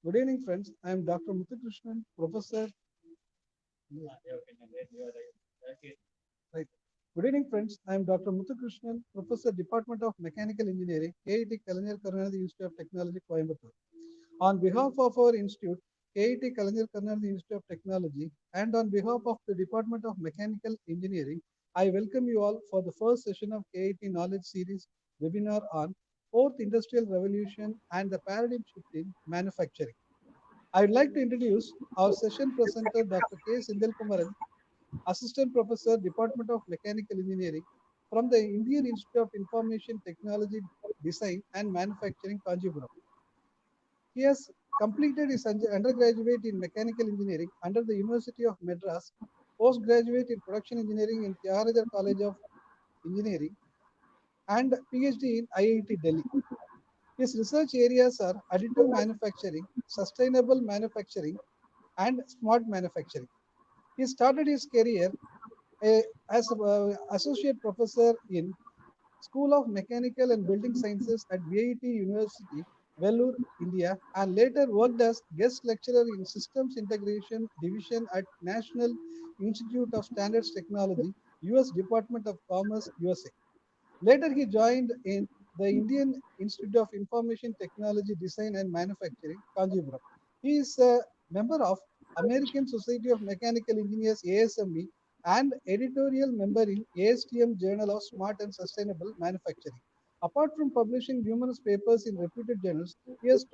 Good evening, friends. I am Dr. Muthukrishnan, Professor. Right. Good evening, friends. I am Dr. Muthukrishnan, Professor, Department of Mechanical Engineering, KIT-Kalaignarkarunanidhi Institute of Technology, Coimbatore. On behalf of our institute, KIT-Kalaignarkarunanidhi Institute of Technology, and on behalf of the Department of Mechanical Engineering, I welcome you all for the first session of KIT Knowledge Series webinar on Fourth Industrial Revolution and the Paradigm Shift in Manufacturing. I would like to introduce our session presenter, Dr. K.Senthilkumaran, Assistant Professor, Department of Mechanical Engineering from the Indian Institute of Information Technology, Design and Manufacturing, Kancheepuram. He has completed his undergraduate in Mechanical Engineering under the University of Madras, postgraduate in Production Engineering in Tyagaraja College of Engineering, and PhD in IIIT Delhi. His research areas are additive manufacturing, sustainable manufacturing, and smart manufacturing. He started his career as associate professor in School of Mechanical and Building Sciences at VIT University, Vellore, India, and later worked as guest lecturer in Systems Integration Division at National Institute of Standards Technology, US Department of Commerce, USA. Later, he joined in the Indian Institute of Information Technology, Design and Manufacturing, Kancheepuram. He is a member of American Society of Mechanical Engineers, ASME, and editorial member in ASTM Journal of Smart and Sustainable Manufacturing. Apart from publishing numerous papers in reputed journals, he has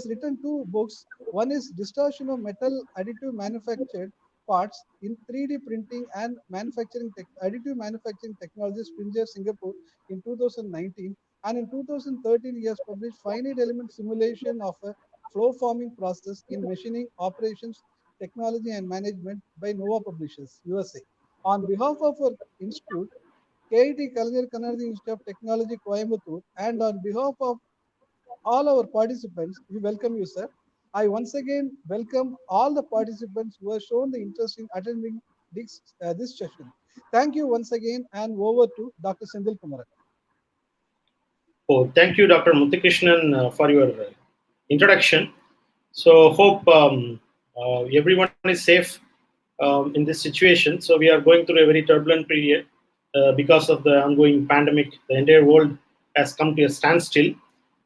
written two books. One is Distortion of Metal Additive Manufactured Parts in 3D Printing and Additive Manufacturing Technology, Springer, Singapore in 2019. And in 2013, he has published Finite Element Simulation of a Flow Forming Process in Machining Operations, Technology and Management by Nova Publishers, USA. On behalf of our institute, KIT-Kalaignarkarunanidhi Institute of Technology, Coimbatore, and on behalf of all our participants, we welcome you, sir. I once again welcome all the participants who have shown the interest in attending this session. Thank you once again, and over to Dr. Senthilkumaran. Oh, thank you, Dr. Muthukrishnan, for your introduction. So, hope everyone is safe in this situation. So, we are going through a very turbulent period because of the ongoing pandemic. The entire world has come to a standstill.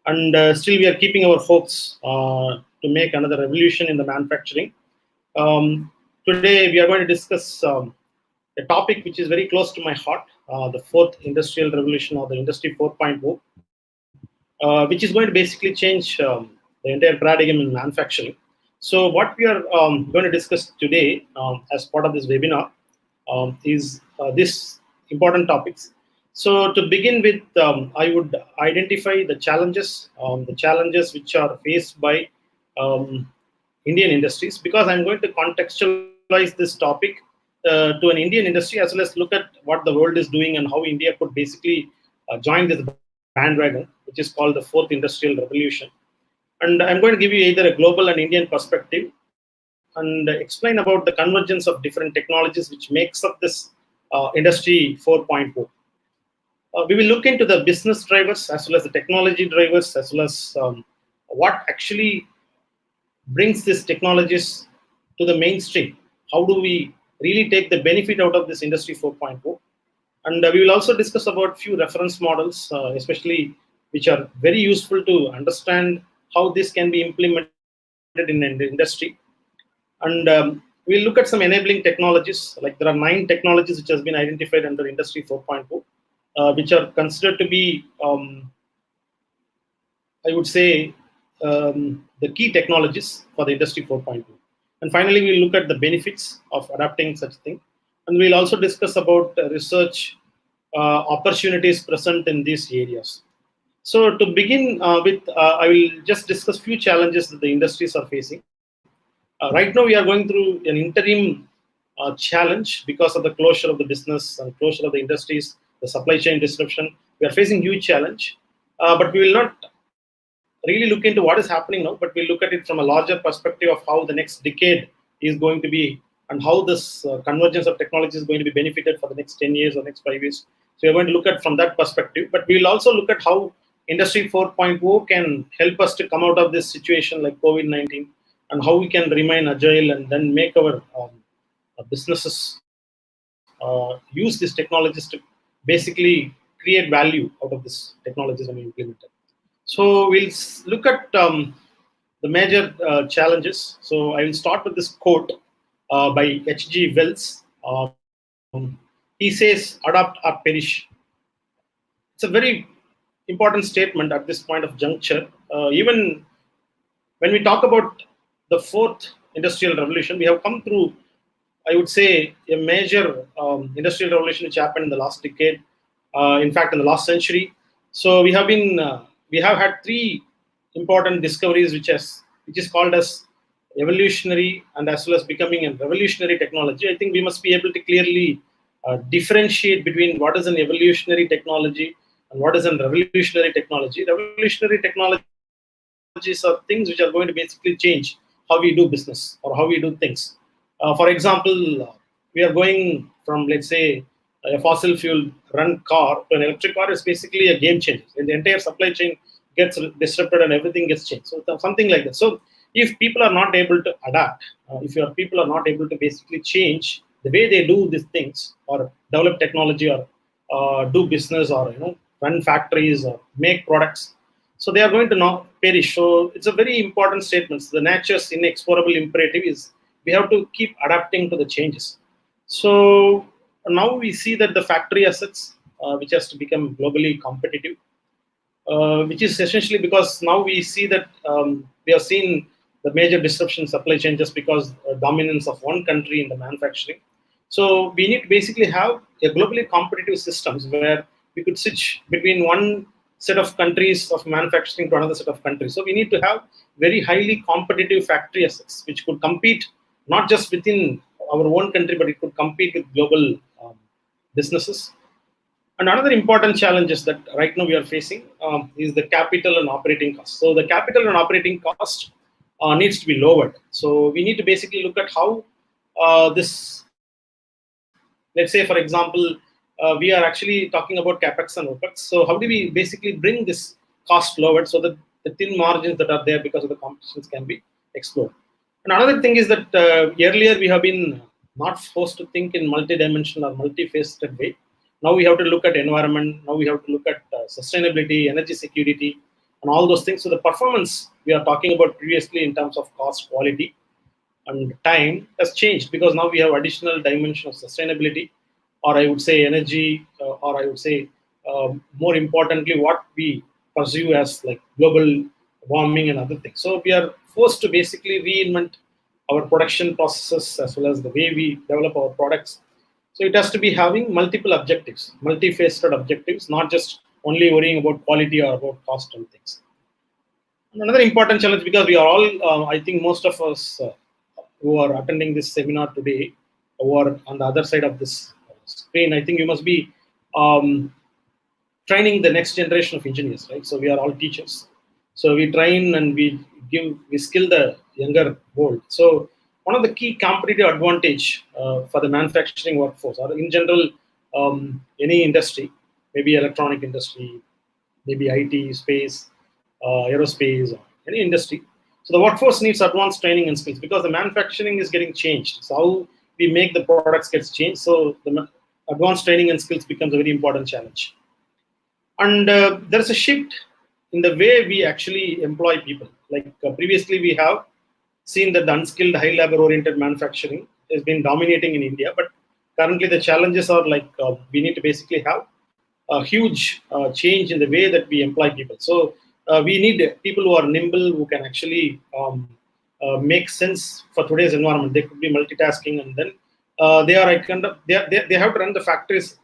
And still we are keeping our hopes to make another revolution in the manufacturing. Today we are going to discuss a topic which is very close to my heart, the fourth industrial revolution or the industry 4.0, which is going to basically change the entire paradigm in manufacturing. So what we are going to discuss today as part of this webinar is this important topics. So to begin with, I would identify the challenges which are faced by Indian industries, because I'm going to contextualize this topic to an Indian industry, as well as look at what the world is doing and how India could basically join this bandwagon, which is called the fourth industrial revolution. And I'm going to give you either a global and Indian perspective and explain about the convergence of different technologies which makes up this industry 4.0. We will look into the business drivers as well as the technology drivers, as well as what actually brings these technologies to the mainstream. How do we really take the benefit out of this industry 4.0? And we will also discuss about few reference models, especially which are very useful to understand how this can be implemented in the industry. And we'll look at some enabling technologies. Like there are 9 technologies which has been identified under industry 4.0, which are considered to be, I would say, the key technologies for the industry 4.0. And finally, we'll look at the benefits of adapting such thing. And we'll also discuss about research opportunities present in these areas. So to begin with, I will just discuss few challenges that the industries are facing. Right now, we are going through an interim challenge because of the closure of the business and closure of the industries, the supply chain disruption. We are facing huge challenge, but we will not really look into what is happening now, but we'll look at it from a larger perspective of how the next decade is going to be and how this convergence of technology is going to be benefited for the next 10 years or next 5 years. So we're going to look at from that perspective, but we'll also look at how Industry 4.0 can help us to come out of this situation like COVID-19, and how we can remain agile and then make our businesses use these technologies to basically create value out of this technologies and implement it. So we'll look at the major challenges. So I will start with this quote by H.G. Wells. He says, "Adapt or perish." It's a very important statement at this point of juncture. Even when we talk about the fourth industrial revolution, we have come through, I would say, a major industrial revolution which happened in the last decade. In fact, in the last century. So we have had three important discoveries, which is called as evolutionary and as well as becoming a revolutionary technology. I think we must be able to clearly differentiate between what is an evolutionary technology and what is a revolutionary technology. Revolutionary technologies are things which are going to basically change how we do business or how we do things. For example, we are going from, let's say, a fossil fuel run car to an electric car is basically a game changer. And the entire supply chain gets disrupted and everything gets changed. So something like that. So if people are not able to adapt, if your people are not able to basically change the way they do these things or develop technology or do business or run factories or make products, so they are going to not perish. So it's a very important statement. The nature's inexorable imperative is we have to keep adapting to the changes. So now we see that the factory assets, which has to become globally competitive, which is essentially because now we see that we have seen the major disruption in supply chain just because dominance of one country in the manufacturing. So we need to basically have a globally competitive systems where we could switch between one set of countries of manufacturing to another set of countries. So we need to have very highly competitive factory assets, which could compete not just within our own country, but it could compete with global businesses. And another important challenge is that right now we are facing is the capital and operating cost. So the capital and operating cost needs to be lowered. So we need to basically look at how this, let's say, for example, we are actually talking about capex and opex. So how do we basically bring this cost lowered so that the thin margins that are there because of the competitions can be explored? And another thing is that earlier we have been not forced to think in multi-dimensional or multifaceted way. Now we have to look at environment. Now we have to look at sustainability, energy security, and all those things. So the performance we are talking about previously in terms of cost, quality, and time has changed because now we have additional dimension of sustainability, or I would say energy, or I would say more importantly what we pursue as like global warming and other things. So we are forced to basically reinvent our production processes as well as the way we develop our products. So it has to be having multiple objectives, multifaceted objectives, not just only worrying about quality or about cost and things. And another important challenge, because we are all, I think most of us who are attending this seminar today, who are on the other side of this screen, I think you must be training the next generation of engineers, right? So we are all teachers. So we train and we skill the younger world. So one of the key competitive advantage for the manufacturing workforce, or in general, any industry, maybe electronic industry, maybe IT, space, aerospace, or any industry. So the workforce needs advanced training and skills because the manufacturing is getting changed. So how we make the products gets changed. So the advanced training and skills becomes a very important challenge. And there's a shift in the way we actually employ people. Like previously we have seen that the unskilled, high labor-oriented manufacturing has been dominating in India, but currently the challenges are like we need to basically have a huge change in the way that we employ people. So we need people who are nimble, who can actually make sense for today's environment. They could be multitasking, and then they have to run the factories,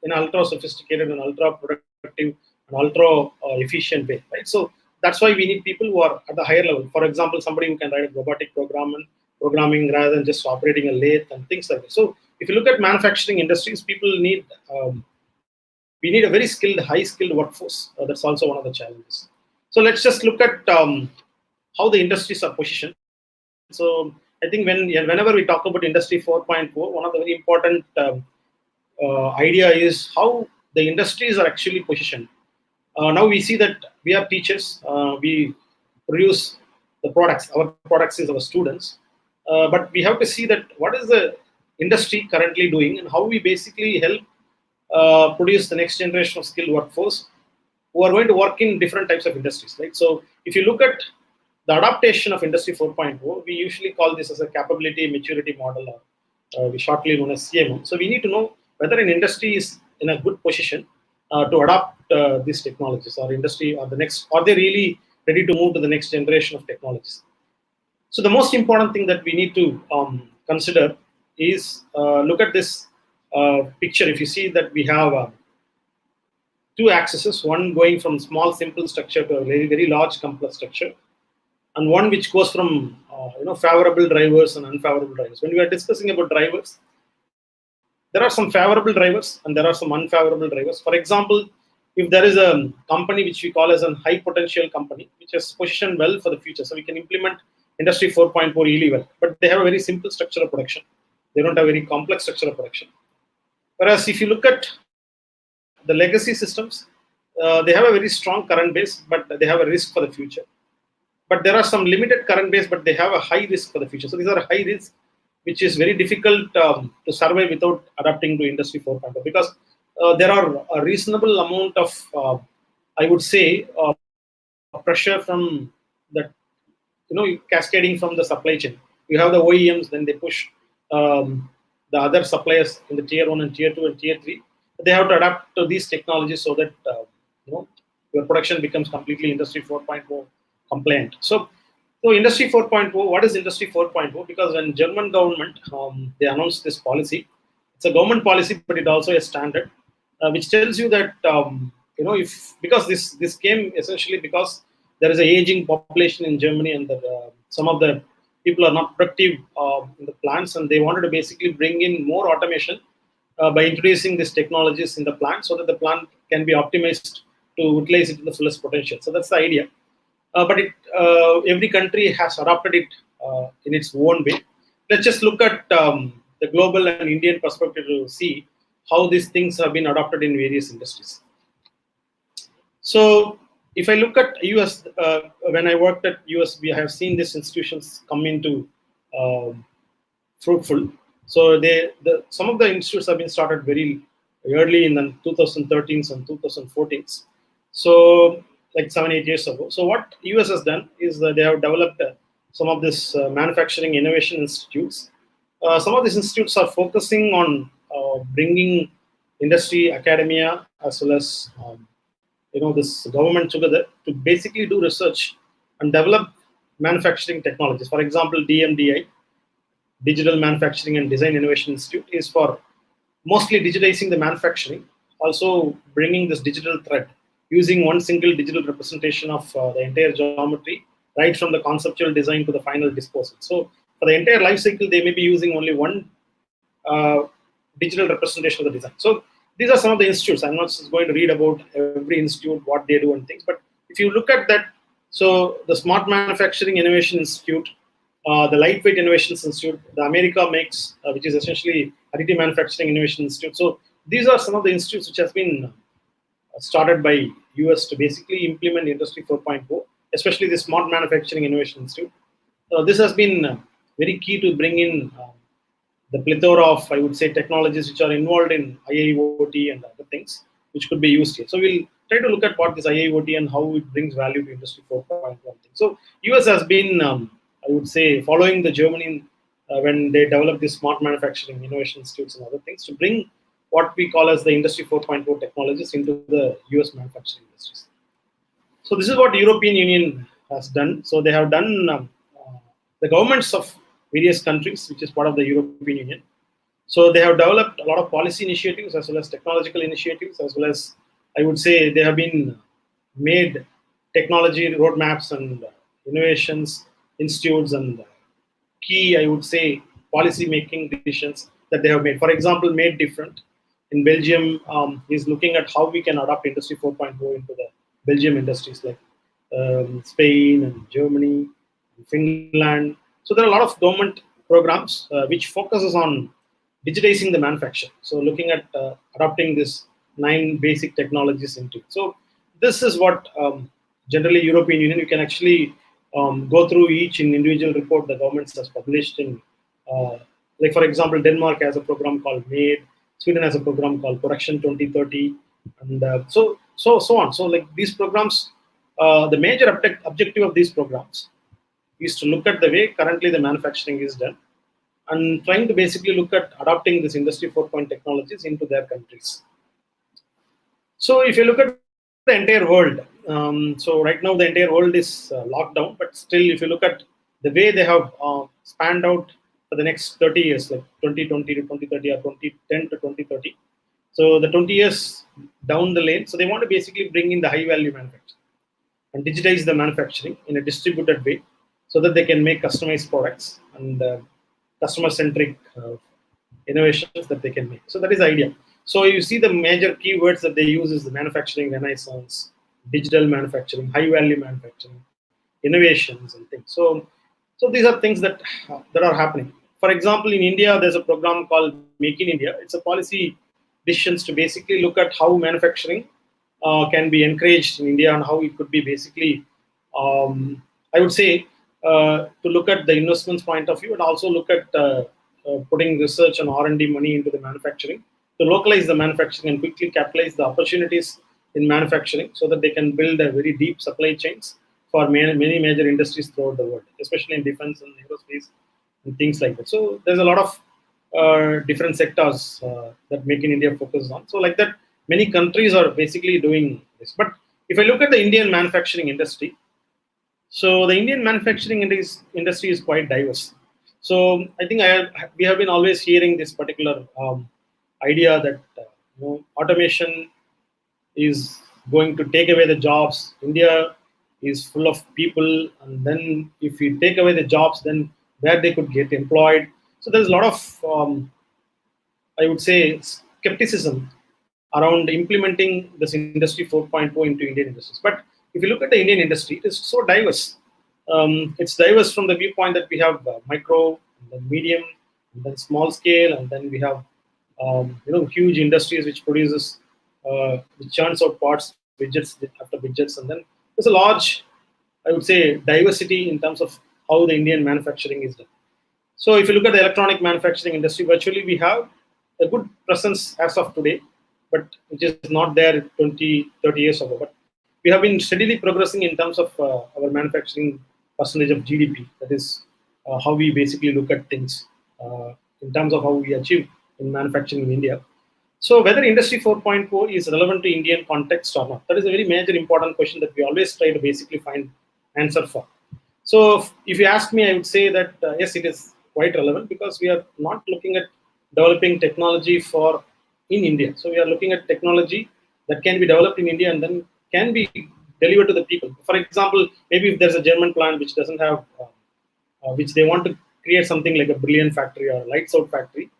in ultra sophisticated and ultra productive and ultra efficient way, right? So that's why we need people who are at the higher level. For example, somebody who can write a robotic programming rather than just operating a lathe and things like that. So if you look at manufacturing industries, people need we need a very skilled, high skilled workforce. That's also one of the challenges. So let's just look at how the industries are positioned. So I think whenever we talk about Industry 4.0, one of the very important idea is how the industries are actually positioned. Now we see that we are teachers, we produce the products, our products is our students, but we have to see that what is the industry currently doing and how we basically help produce the next generation of skilled workforce who are going to work in different types of industries, right? So if you look at the adaptation of Industry 4.0, we usually call this as a capability maturity model, or we shortly known as CMO. So we need to know whether an industry is in a good position to adopt these technologies, or industry, or the next, are they really ready to move to the next generation of technologies? So the most important thing that we need to consider is look at this picture. If you see that we have two axes, one going from small simple structure to a very, very large complex structure, and one which goes from favorable drivers and unfavorable drivers. When we are discussing about drivers, there are some favorable drivers and there are some unfavorable drivers. For example, if there is a company which we call as a high potential company, which is positioned well for the future, so we can implement Industry 4.0 really well, but they have a very simple structure of production. They don't have a very complex structure of production. Whereas if you look at the legacy systems, they have a very strong current base, but they have a risk for the future. But there are some limited current base, but they have a high risk for the future. So these are high risk, which is very difficult to survive without adapting to Industry 4.0, because there are a reasonable amount of, I would say, pressure from that, cascading from the supply chain. You have the OEMs, then they push the other suppliers in the tier 1 and tier 2 and tier 3. They have to adapt to these technologies so that your production becomes completely Industry 4.0 compliant. So Industry 4.0, what is Industry 4.0? Because when German government, they announced this policy, it's a government policy, but it also a standard, which tells you that, because this came essentially because there is an aging population in Germany, and some of the people are not productive in the plants, and they wanted to basically bring in more automation by introducing these technologies in the plant, so that the plant can be optimized to utilize it to the fullest potential. So that's the idea. But every country has adopted it in its own way. Let's just look at the global and Indian perspective to see how these things have been adopted in various industries. So if I look at US, when I worked at US, we have seen these institutions come into fruitful. So some of the institutes have been started very early in the 2013s and 2014s. So like 7-8 years ago. So what US has done is that they have developed some of this manufacturing innovation institutes. Some of these institutes are focusing on bringing industry, academia, as well as this government together to basically do research and develop manufacturing technologies. For example, DMDI, Digital Manufacturing and Design Innovation Institute, is for mostly digitizing the manufacturing, also bringing this digital thread, using one single digital representation of the entire geometry, right from the conceptual design to the final disposal. So for the entire life cycle, they may be using only one digital representation of the design. So these are some of the institutes. I'm not just going to read about every institute, what they do and things, but if you look at that, so the Smart Manufacturing Innovation Institute, the Lightweight Innovations Institute, the America Makes, which is essentially Additive Manufacturing Innovation Institute. So these are some of the institutes which has been started by US to basically implement Industry 4.0, especially the Smart Manufacturing Innovation Institute. This has been very key to bring in the plethora of, I would say, technologies which are involved in IIoT and other things which could be used here. So we'll try to look at what this IIoT and how it brings value to Industry 4.1 thing. So US has been, I would say, following the Germany when they developed these Smart Manufacturing Innovation Institutes and other things to bring what we call as the Industry 4.0 technologies into the US manufacturing industries. So this is what the European Union has done. So they have done the governments of various countries, which is part of the European Union. So they have developed a lot of policy initiatives as well as technological initiatives, as well as, I would say, they have been made technology roadmaps and innovations institutes and key, I would say, policy making decisions that they have made. For example, Made Different in Belgium is looking at how we can adopt Industry 4.0 into the Belgium industries like Spain and Germany, and Finland. So there are a lot of government programs which focuses on digitizing the manufacture. So looking at adopting this 9 basic technologies into it. So this is what generally European Union, you can actually go through each individual report the government has published in, like for example, Denmark has a program called MADE, Sweden has a program called Production 2030, and so on. So like these programs, the major objective of these programs is to look at the way currently the manufacturing is done and trying to basically look at adopting this Industry 4.0 technologies into their countries. So if you look at the entire world, so right now the entire world is locked down, but still if you look at the way they have spanned out for the next 30 years, like 2020 to 2030 or 2010 to 2030. So the 20 years down the lane, so they want to basically bring in the high value manufacturing and digitize the manufacturing in a distributed way so that they can make customized products and customer centric innovations that they can make. So that is the idea. So you see the major keywords that they use is the manufacturing renaissance, digital manufacturing, high value manufacturing, innovations and things. So these are things that are happening. For example, in India, there's a program called Make in India. It's a policy decisions to basically look at how manufacturing can be encouraged in India and how it could be basically, I would say, to look at the investments point of view and also look at putting research and R&D money into the manufacturing to localize the manufacturing and quickly capitalize the opportunities in manufacturing so that they can build a very deep supply chains for many major industries throughout the world, especially in defense and aerospace and things like that. So there's a lot of different sectors that Make in India focuses on. So like that, many countries are basically doing this. But if I look at the Indian manufacturing industry, so the Indian manufacturing industry is quite diverse. So I think we have been always hearing this particular idea that automation is going to take away the jobs. India is full of people, and then if we take away the jobs, then where they could get employed. So there's a lot of, I would say, skepticism around implementing this Industry 4.0 into Indian industries. But if you look at the Indian industry, it is so diverse. It's diverse from the viewpoint that we have micro, and then medium, and then small scale, and then we have huge industries which produces, which churns out parts, widgets after widgets, and then there's a large, I would say, diversity in terms of how the Indian manufacturing is done. So if you look at the electronic manufacturing industry, virtually we have a good presence as of today, but which is not there 20, 30 years ago. But we have been steadily progressing in terms of our manufacturing percentage of GDP. That is how we basically look at things in terms of how we achieve in manufacturing in India. So whether Industry 4.0 is relevant to Indian context or not, that is a very major important question that we always try to basically find answer for. So if you ask me, I would say that yes, it is quite relevant because we are not looking at developing technology for in India. So we are looking at technology that can be developed in India and then can be delivered to the people. For example, maybe if there's a German plant which doesn't have, which they want to create something like a brilliant factory or a lights out factory,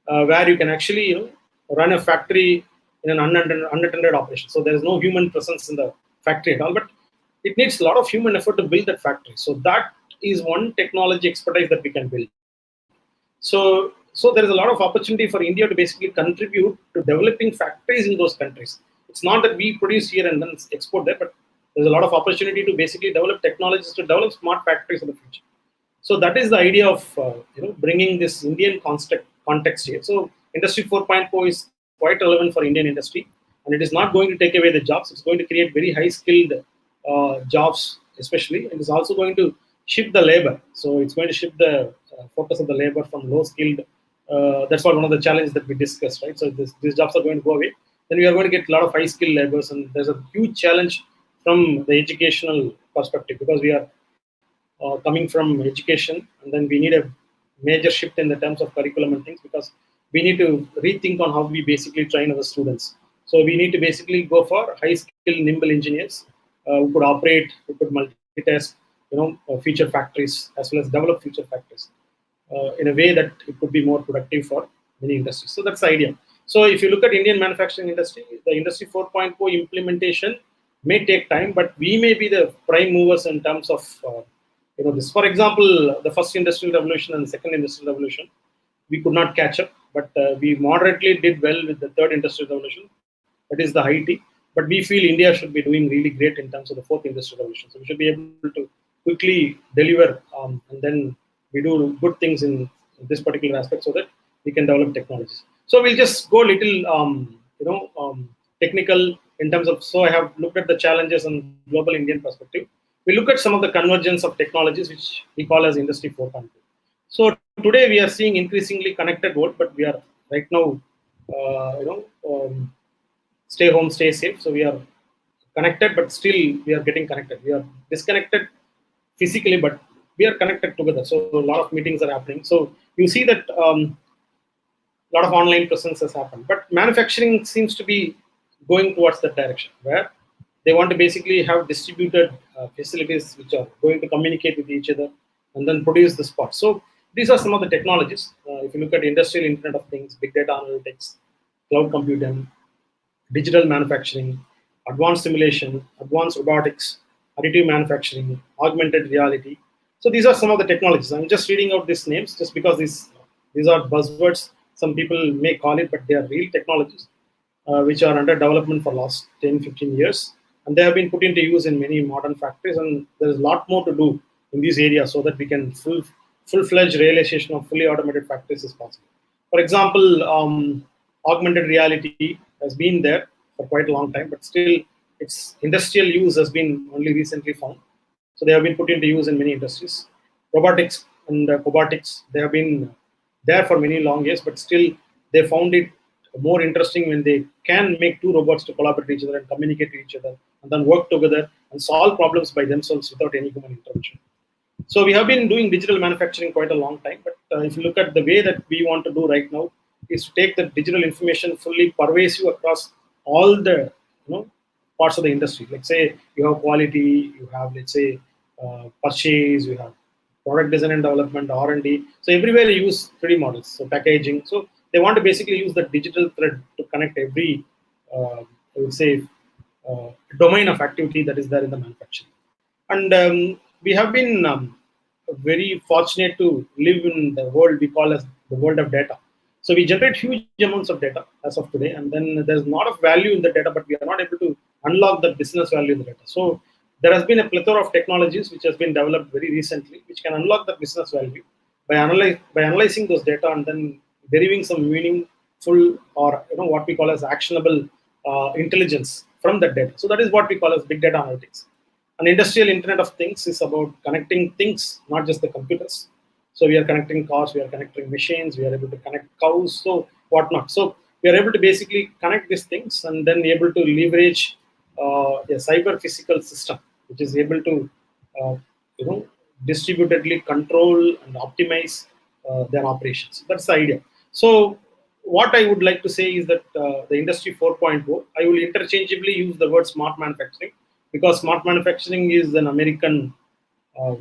where you can actually run a factory in an unattended operation. So there is no human presence in the factory at all, but it needs a lot of human effort to build that factory. So that is one technology expertise that we can build. So there is a lot of opportunity for India to basically contribute to developing factories in those countries. It's not that we produce here and then export there, but there's a lot of opportunity to basically develop technologies to develop smart factories in the future. So that is the idea of bringing this Indian context here. So Industry 4.0 is quite relevant for Indian industry, and it is not going to take away the jobs. It's going to create very high skilled jobs, especially, and it's also going to shift the labor. So it's going to shift the focus of the labor from low skilled. That's what one of the challenges that we discussed, right? So these jobs are going to go away. Then we are going to get a lot of high skilled laborers, and there's a huge challenge from the educational perspective because we are coming from education, and then we need a major shift in the terms of curriculum and things because we need to rethink on how we basically train our students. So we need to basically go for high skilled, nimble engineers who could operate, who could multitask, future factories as well as develop future factories in a way that it could be more productive for many industries. So that's the idea. So if you look at Indian manufacturing industry, the Industry 4.0 implementation may take time, but we may be the prime movers in terms of this. For example, the first industrial revolution and the second industrial revolution, we could not catch up, but we moderately did well with the third industrial revolution, that is the IT. but we feel India should be doing really great in terms of the fourth industrial revolution. So we should be able to quickly deliver, and then we do good things in this particular aspect so that we can develop technologies. So we'll just go a little, technical in terms of. So I have looked at the challenges and global Indian perspective. We look at some of the convergence of technologies, which we call as Industry 4.0. So today we are seeing increasingly connected world, but we are right now, stay home, stay safe. So we are connected, but still we are getting connected. We are disconnected physically, but we are connected together. So a lot of meetings are happening. So you see that a lot of online presence has happened. But manufacturing seems to be going towards that direction, where they want to basically have distributed facilities which are going to communicate with each other and then produce the spot. So these are some of the technologies. If you look at industrial Internet of Things, big data analytics, cloud computing, digital manufacturing, advanced simulation, advanced robotics, additive manufacturing, augmented reality. So these are some of the technologies. I'm just reading out these names just because these are buzzwords. Some people may call it, but they are real technologies which are under development for last 10, 15 years. And they have been put into use in many modern factories. And there is a lot more to do in these areas so that we can full-fledged realization of fully automated factories is possible. For example, augmented reality has been there for quite a long time, but still its industrial use has been only recently found. So they have been put into use in many industries. Robotics and cobotics, they have been there for many long years, but still they found it more interesting when they can make two robots to collaborate with each other and communicate to each other and then work together and solve problems by themselves without any human intervention. So we have been doing digital manufacturing quite a long time, but if you look at the way that we want to do right now is to take the digital information fully pervasive across all the parts of the industry. Like say you have quality, you have let's say purchase, you have product design and development, R&D. So everywhere you use 3D models, so packaging. So they want to basically use the digital thread to connect every, I would say, domain of activity that is there in the manufacturing. And we have been very fortunate to live in the world we call as the world of data. So we generate huge amounts of data as of today, and then there's a lot of value in the data, but we are not able to unlock the business value in the data. So there has been a plethora of technologies which has been developed very recently, which can unlock the business value by analyzing those data and then deriving some meaningful or what we call as actionable intelligence from that data. So that is what we call as big data analytics. An industrial Internet of Things is about connecting things, not just the computers. So we are connecting cars, we are connecting machines, we are able to connect cows, so whatnot. So we are able to basically connect these things and then able to leverage a cyber physical system, which is able to, distributedly control and optimize their operations. That's the idea. So what I would like to say is that the Industry 4.0, I will interchangeably use the word smart manufacturing, because smart manufacturing is an American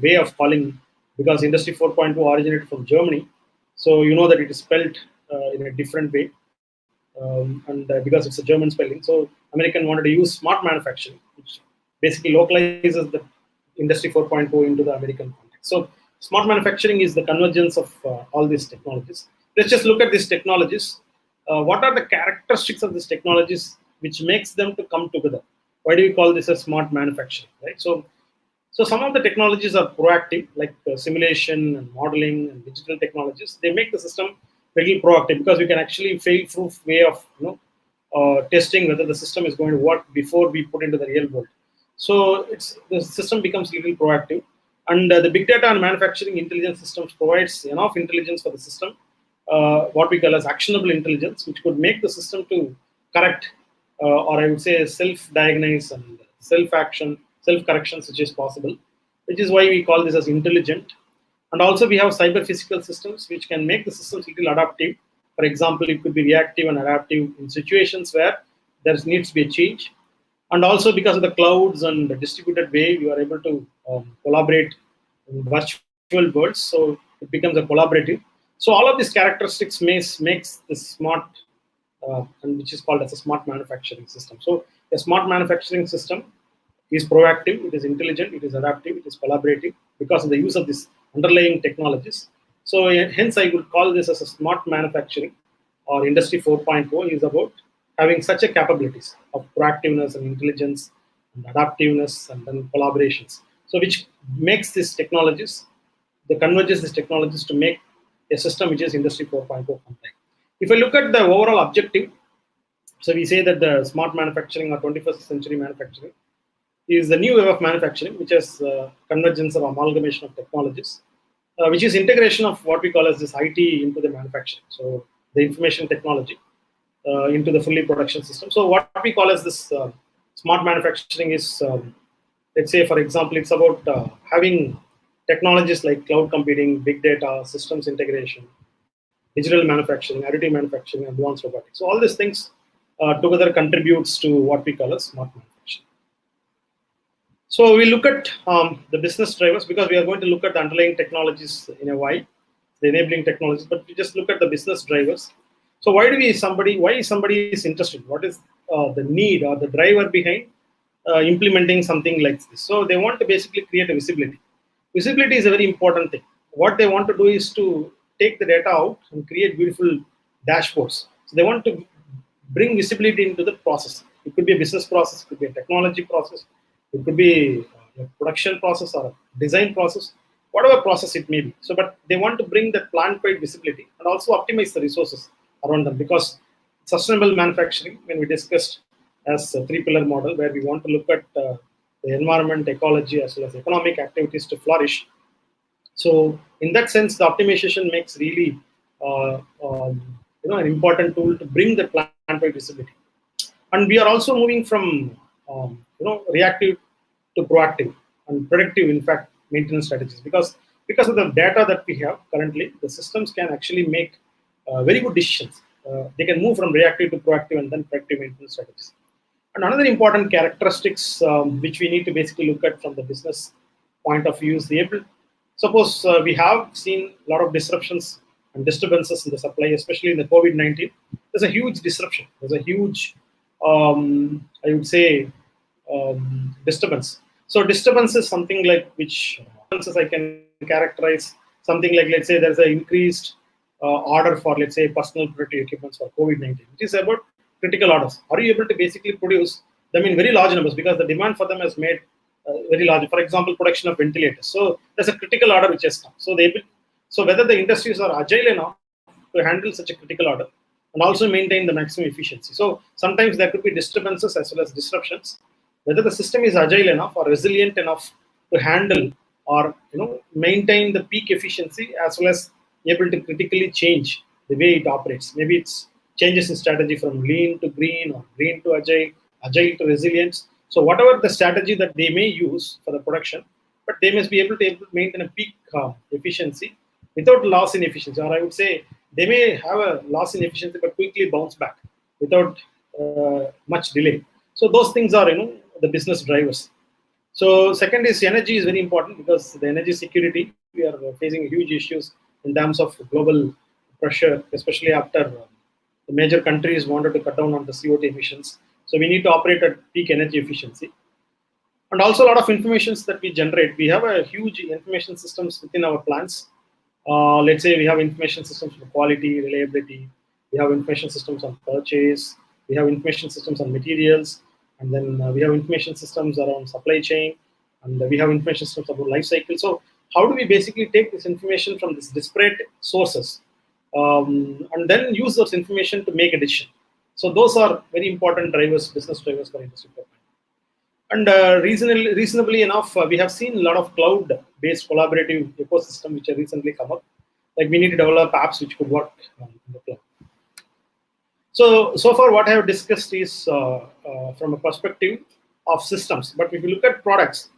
way of calling, because Industry 4.0 originated from Germany. So you know that it is spelled in a different way, and because it's a German spelling. So American wanted to use smart manufacturing, which basically localizes the Industry 4.0 into the American context. So smart manufacturing is the convergence of all these technologies. Let's just look at these technologies. What are the characteristics of these technologies which makes them to come together? Why do we call this a smart manufacturing, right? So some of the technologies are proactive, like simulation and modeling and digital technologies. They make the system very proactive because we can actually fail-proof way of testing whether the system is going to work before we put into the real world. So the system becomes a little proactive, and the big data and manufacturing intelligence systems provides enough intelligence for the system, what we call as actionable intelligence, which could make the system to correct, or I would say self-diagnose and self-correction, which is possible, which is why we call this as intelligent. And also we have cyber physical systems, which can make the systems a little adaptive. For example, it could be reactive and adaptive in situations where there needs to be a change. And also because of the clouds and the distributed way, you are able to collaborate in virtual worlds. So it becomes a collaborative. So all of these characteristics makes the smart, and which is called as a smart manufacturing system. So a smart manufacturing system is proactive, it is intelligent, it is adaptive, it is collaborative because of the use of these underlying technologies. So hence I would call this as a smart manufacturing, or Industry 4.0 is about having such a capabilities of proactiveness and intelligence and adaptiveness and then collaborations. So which makes these technologies, converges these technologies to make a system which is Industry 4.0 compliant. If I look at the overall objective, so we say that the smart manufacturing or 21st century manufacturing is the new wave of manufacturing, which is convergence or amalgamation of technologies, which is integration of what we call as this IT into the manufacturing. So the information technology into the fully production system. So what we call as this smart manufacturing is, let's say, for example, it's about having technologies like cloud computing, big data, systems integration, digital manufacturing, additive manufacturing, advanced robotics. So all these things together contributes to what we call as smart manufacturing. So we look at the business drivers, because we are going to look at the underlying technologies in a while, the enabling technologies, but we just look at the business drivers. So why is somebody is interested? What is the need or the driver behind implementing something like this? So they want to basically create a visibility. Visibility is a very important thing. What they want to do is to take the data out and create beautiful dashboards. So they want to bring visibility into the process. It could be a business process, it could be a technology process, it could be a production process or a design process, whatever process it may be. So, but they want to bring that plant-wide visibility and also optimize the resources around them, because sustainable manufacturing, when we discussed as a 3-pillar model, where we want to look at the environment, ecology, as well as economic activities to flourish. So, in that sense, the optimization makes really an important tool to bring the plant-wide visibility. And we are also moving from reactive to proactive and predictive, in fact, maintenance strategies, because of the data that we have currently, the systems can actually make very good decisions. They can move from reactive to proactive and then predictive maintenance strategies. And another important characteristics which we need to basically look at from the business point of view is the ability. Suppose we have seen a lot of disruptions and disturbances in the supply, especially in the COVID-19. There's a huge disruption. There's a huge, I would say, disturbance. So disturbance is something like which I can characterize something like, let's say there's an increased order for, let's say, personal protective equipment for COVID-19, which is about critical orders. Are you able to basically produce them in very large numbers, because the demand for them has made very large. For example, production of ventilators. So there's a critical order which has come. So whether the industries are agile enough to handle such a critical order and also maintain the maximum efficiency. So sometimes there could be disturbances as well as disruptions. Whether the system is agile enough or resilient enough to handle or maintain the peak efficiency, as well as able to critically change the way it operates. Maybe it's changes in strategy from lean to green or green to agile, agile to resilience. So whatever the strategy that they may use for the production, but they must be able to maintain a peak efficiency without loss in efficiency. Or I would say they may have a loss in efficiency but quickly bounce back without much delay. So those things are the business drivers. So second is energy is very important, because the energy security, we are facing huge issues in terms of global pressure, especially after the major countries wanted to cut down on the CO2 emissions. So we need to operate at peak energy efficiency. And also a lot of informations that we generate. We have a huge information systems within our plants. Let's say we have information systems for quality, reliability. We have information systems on purchase. We have information systems on materials. And then we have information systems around supply chain. And we have information systems about life cycle. So how do we basically take this information from these disparate sources and then use those information to make a decision? So those are very important drivers, business drivers for Industry 4.0. And reasonably enough, we have seen a lot of cloud-based collaborative ecosystem which have recently come up. Like we need to develop apps which could work in the cloud. So far what I have discussed is from a perspective of systems. But if you look at products,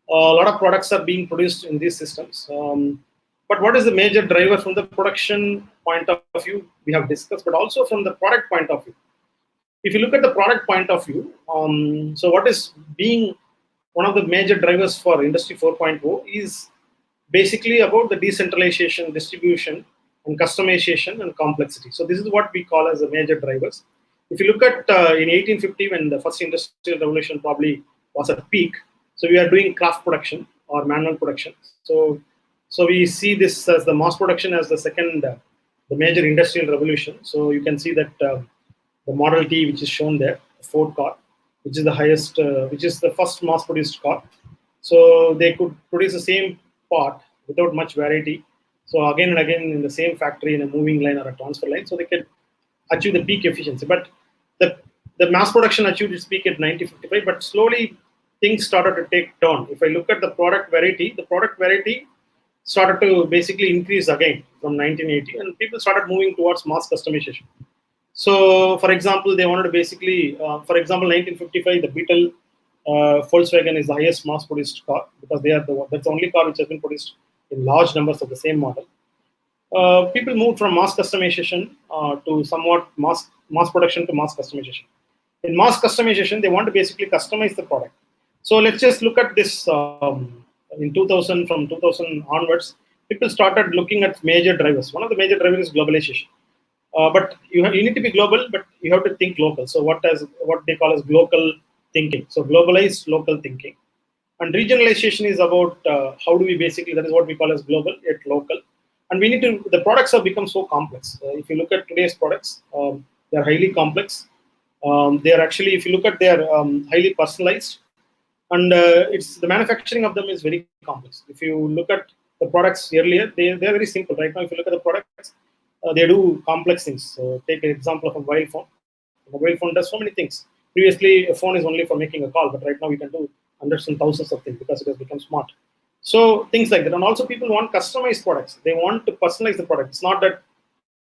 a lot of products are being produced in these systems. But what is the major driver from the production point of view? We have discussed, but also from the product point of view. If you look at the product point of view, so what is being one of the major drivers for Industry 4.0 is basically about the decentralization, distribution, and customization and complexity. So this is what we call as the major drivers. If you look at in 1850, when the first industrial revolution probably was at peak, so we are doing craft production or manual production. So we see this as the mass production as the second, the major industrial revolution. So you can see that the the Model T, which is shown there, the Ford car, which is the highest, which is the first mass-produced car. So they could produce the same part without much variety. So again and again in the same factory in a moving line or a transfer line, so they could achieve the peak efficiency. But the mass production achieved its peak at 1955, but slowly things started to take turn. If I look at the product variety started to basically increase again from 1980, and people started moving towards mass customization. So, for example, they wanted to basically, for example, 1955, the Beetle Volkswagen is the highest mass-produced car because they are that's the only car which has been produced in large numbers of the same model. People moved from mass customization to somewhat mass production to mass customization. In mass customization, they want to basically customize the product. So let's just look at this in 2000, from 2000 onwards, people started looking at major drivers. One of the major drivers is globalization. But you need to be global, but you have to think local. So what they call as local thinking. So globalized local thinking. And regionalization is about how do we basically, that is what we call as global yet local. And we need to, the products have become so complex. If you look at today's products, they are highly complex. They are actually, if you look at, they are highly personalized. And it's the manufacturing of them is very complex. If you look at the products earlier, they're very simple. Right now, if you look at the products, they do complex things. So take an example of a mobile phone. A mobile phone does so many things. Previously, a phone is only for making a call, but right now we can do hundreds and thousands of things because it has become smart. So things like that. And also people want customized products. They want to personalize the product. It's not that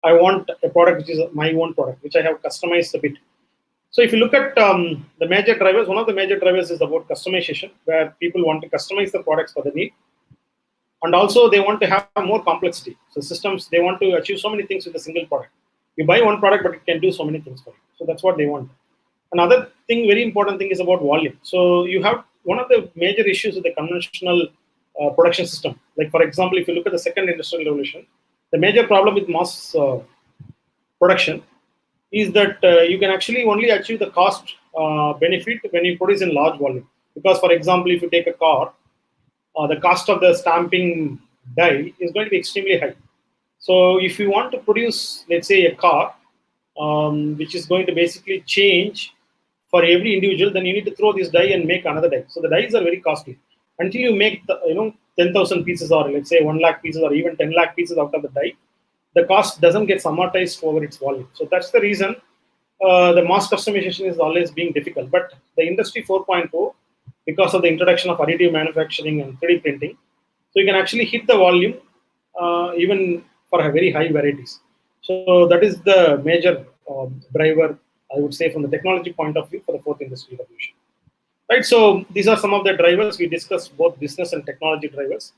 I want a product which is my own product, which I have customized a bit. So if you look at the major drivers, one of the major drivers is about customization, where people want to customize the products for the need. And also they want to have more complexity. So systems, they want to achieve so many things with a single product. You buy one product, but it can do so many things for you. So that's what they want. Another thing, very important thing is about volume. So you have one of the major issues with the conventional production system. Like for example, if you look at the second industrial revolution, the major problem with mass production is that you can actually only achieve the cost benefit when you produce in large volume. Because for example, if you take a car, the cost of the stamping die is going to be extremely high. So if you want to produce, let's say, a car, which is going to basically change for every individual, then you need to throw this die and make another die. So the dies are very costly. Until you make 10,000 pieces, or let's say 1 lakh pieces, or even 10 lakh pieces out of the die, the cost doesn't get amortized over its volume. So that's the reason the mass customization is always being difficult. But the Industry 4.0, because of the introduction of additive manufacturing and 3D printing, so you can actually hit the volume even for very high varieties. So that is the major driver, I would say, from the technology point of view for the fourth industrial revolution. Right. So these are some of the drivers. We discussed both business and technology drivers.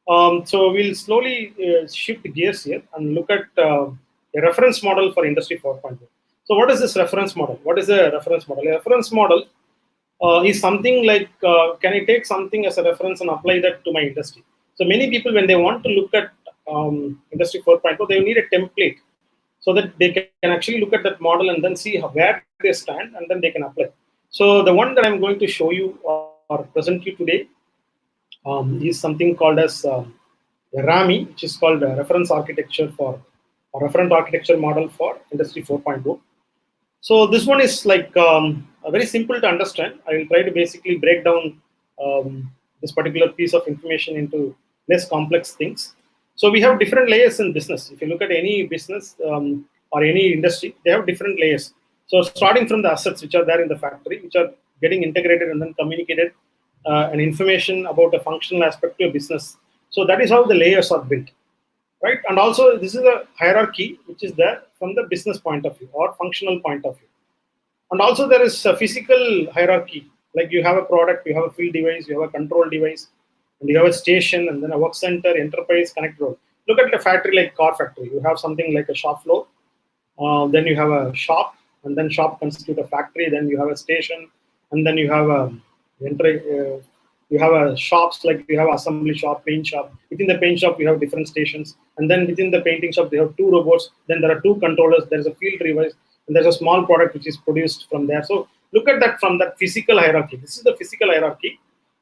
So we'll slowly shift gears here and look at a reference model for Industry 4.0. So what is this reference model? What is a reference model? A reference model is something like, can I take something as a reference and apply that to my industry? So many people, when they want to look at Industry 4.0, they need a template so that they can actually look at that model and then see where they stand, and then they can apply. So the one that I'm going to show you or present you today is something called as RAMI, which is called Reference Architecture for, or Reference Architecture Model for Industry 4.0. So this one is like very simple to understand. I will try to basically break down this particular piece of information into less complex things. So we have different layers in business. If you look at any business or any industry, they have different layers. So starting from the assets which are there in the factory, which are getting integrated and then communicated, and information about a functional aspect to a business. So that is how the layers are built, right? And also this is a hierarchy which is there from the business point of view or functional point of view. And also there is a physical hierarchy, like you have a product, you have a field device, you have a control device, and you have a station, and then a work center, enterprise, connect road. Look at a factory like car factory. You have something like a shop floor, then you have a shop, and then shop constitute a factory, then you have a station, and then you have a shops, like you have assembly shop, paint shop. Within the paint shop, you have different stations, and then within the painting shop, they have 2 robots. Then there are 2 controllers. There is a field device, and there's a small product which is produced from there. So look at that from that physical hierarchy. This is the physical hierarchy.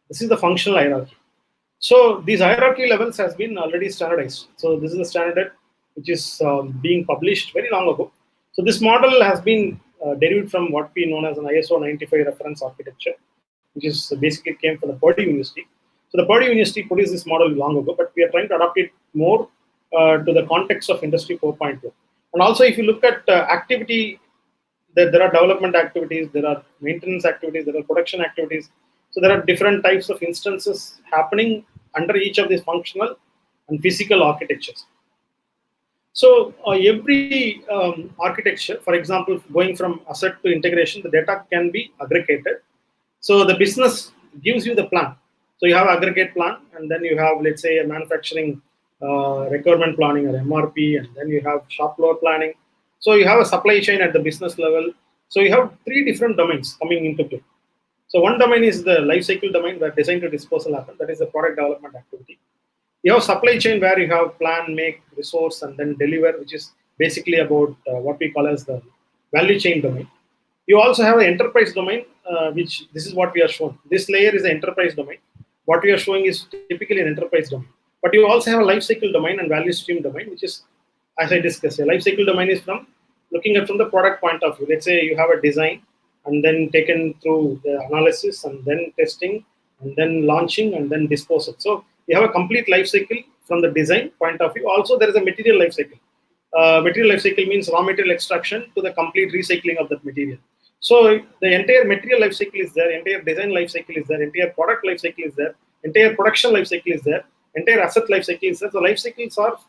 This is the functional hierarchy. So these hierarchy levels has been already standardized. So this is the standard which is being published very long ago. So this model has been derived from what we known as an ISO 95 reference architecture, which is basically came from the Purdue University. So the Purdue University produced this model long ago, but we are trying to adapt it more to the context of Industry 4.0. And also, if you look at activity, there are development activities, there are maintenance activities, there are production activities. So there are different types of instances happening under each of these functional and physical architectures. So every architecture, for example, going from asset to integration, the data can be aggregated. So the business gives you the plan. So you have aggregate plan, and then you have, let's say, a manufacturing requirement planning or MRP, and then you have shop floor planning. So you have a supply chain at the business level. So you have three different domains coming into play. So one domain is the life cycle domain, where design to disposal happens. That is the product development activity. You have supply chain, where you have plan, make, resource, and then deliver, which is basically about what we call as the value chain domain. You also have an enterprise domain, which this is what we are showing. This layer is the enterprise domain. What we are showing is typically an enterprise domain. But you also have a life cycle domain and value stream domain, which is, as I discussed, a life cycle domain is from looking at from the product point of view. Let's say you have a design, and then taken through the analysis, and then testing, and then launching, and then disposal. So you have a complete life cycle from the design point of view. Also, there is a material life cycle. Material life cycle means raw material extraction to the complete recycling of that material. So the entire material life cycle is there, entire design life cycle is there, entire product life cycle is there, entire production life cycle is there, entire asset life cycle is there. So life cycles are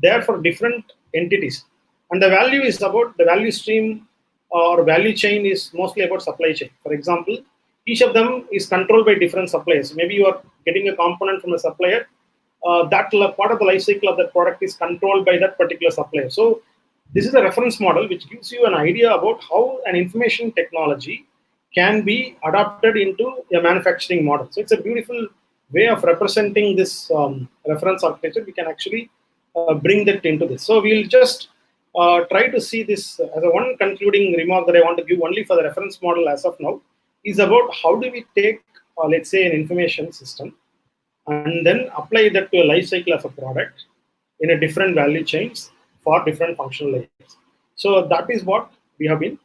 there for different entities. And the value is about the value stream or value chain is mostly about supply chain. For example, each of them is controlled by different suppliers. Maybe you are getting a component from a supplier. That part of the life cycle of that product is controlled by that particular supplier. So this is a reference model which gives you an idea about how an information technology can be adapted into a manufacturing model. So it's a beautiful way of representing this reference architecture. We can actually bring that into this. So we'll just try to see this as a one concluding remark that I want to give only for the reference model as of now is about how do we take, let's say, an information system and then apply that to a life cycle of a product in a different value chains for different functional layers. So that is what we have been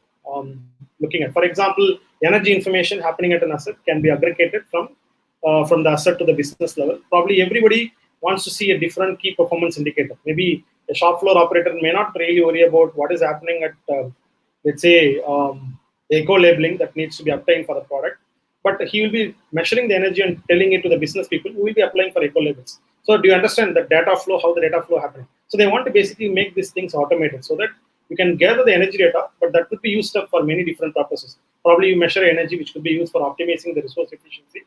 looking at. For example, energy information happening at an asset can be aggregated from the asset to the business level. Probably everybody wants to see a different key performance indicator. Maybe a shop floor operator may not really worry about what is happening at, let's say, eco labeling that needs to be obtained for the product, but he will be measuring the energy and telling it to the business people who will be applying for eco labels. So do you understand the data flow, how the data flow happening? So they want to basically make these things automated so that you can gather the energy data, but that could be used up for many different purposes. Probably you measure energy, which could be used for optimizing the resource efficiency,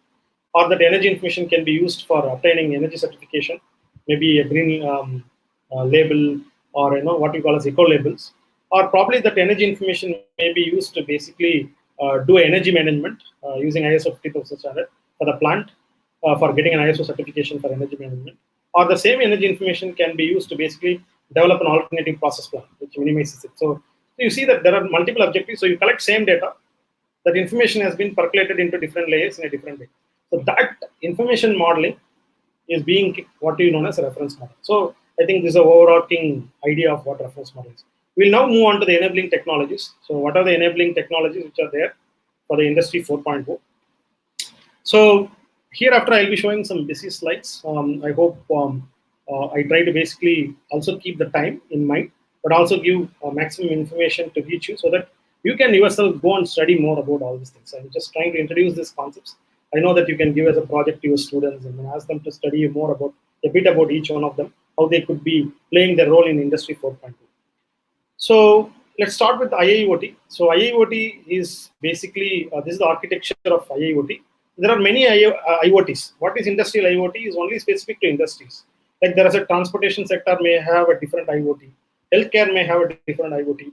or that energy information can be used for obtaining energy certification, maybe a green label, or what we call as eco labels, or probably that energy information may be used to basically do energy management using ISO 50000 standard for the plant for getting an ISO certification for energy management, or the same energy information can be used to basically develop an alternating process plan which minimizes it. So you see that there are multiple objectives. So you collect same data, that information has been percolated into different layers in a different way. So that information modeling is being what you know as a reference model. So I think this is an overarching idea of what reference model is. We'll now move on to the enabling technologies. So what are the enabling technologies which are there for the Industry 4.0? So hereafter I'll be showing some busy slides. I hope I try to basically also keep the time in mind, but also give maximum information to reach you so that you can yourself go and study more about all these things. I'm just trying to introduce these concepts. I know that you can give as a project to your students and then ask them to study more about a bit about each one of them, how they could be playing their role in Industry 4.0. So let's start with IIoT. So IIoT is basically, this is the architecture of IIoT. There are many IoTs. What is industrial IoT is only specific to industries. Like there is a transportation sector may have a different IoT. Healthcare may have a different IoT.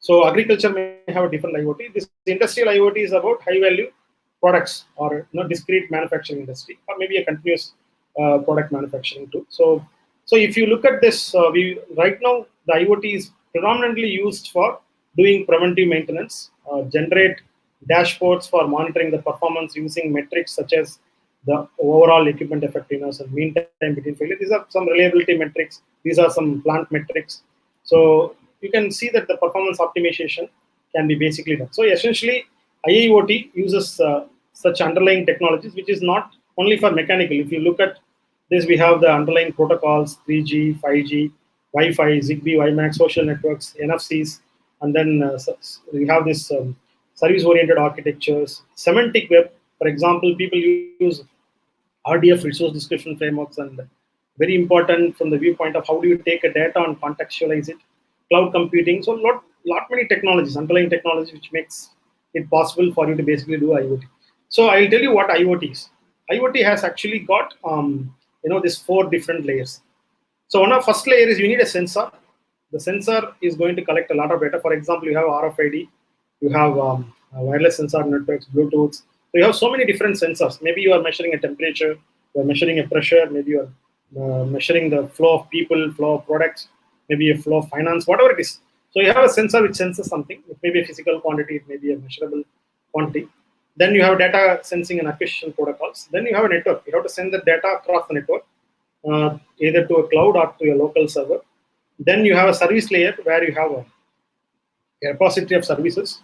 So agriculture may have a different IoT. This industrial IoT is about high value products or discrete manufacturing industry, or maybe a continuous product manufacturing too. So if you look at this, right now the IoT is predominantly used for doing preventive maintenance, generate dashboards for monitoring the performance using metrics such as the overall equipment effectiveness and mean time between failure. These are some reliability metrics. These are some plant metrics. So you can see that the performance optimization can be basically done. So essentially, IIoT uses such underlying technologies, which is not only for mechanical. If you look at this, we have the underlying protocols: 3G, 5G, Wi-Fi, Zigbee, WiMAX, social networks, NFCs, and then we have this service-oriented architectures, semantic web. For example, people use RDF, resource description frameworks, and very important from the viewpoint of how do you take a data and contextualize it. Cloud computing, so lot many technologies, underlying technologies, which makes it possible for you to basically do IoT. So I'll tell you what IoT is. IoT has actually got these 4 different layers. So one of first layer is you need a sensor. The sensor is going to collect a lot of data. For example, you have RFID, you have wireless sensor networks, Bluetooth. So you have so many different sensors. Maybe you are measuring a temperature, you are measuring a pressure, maybe you are measuring the flow of people, flow of products, maybe a flow of finance, whatever it is. So you have a sensor which senses something. It may be a physical quantity, it may be a measurable quantity. Then you have data sensing and acquisition protocols. Then you have a network. You have to send the data across the network, either to a cloud or to a local server. Then you have a service layer where you have a repository of services.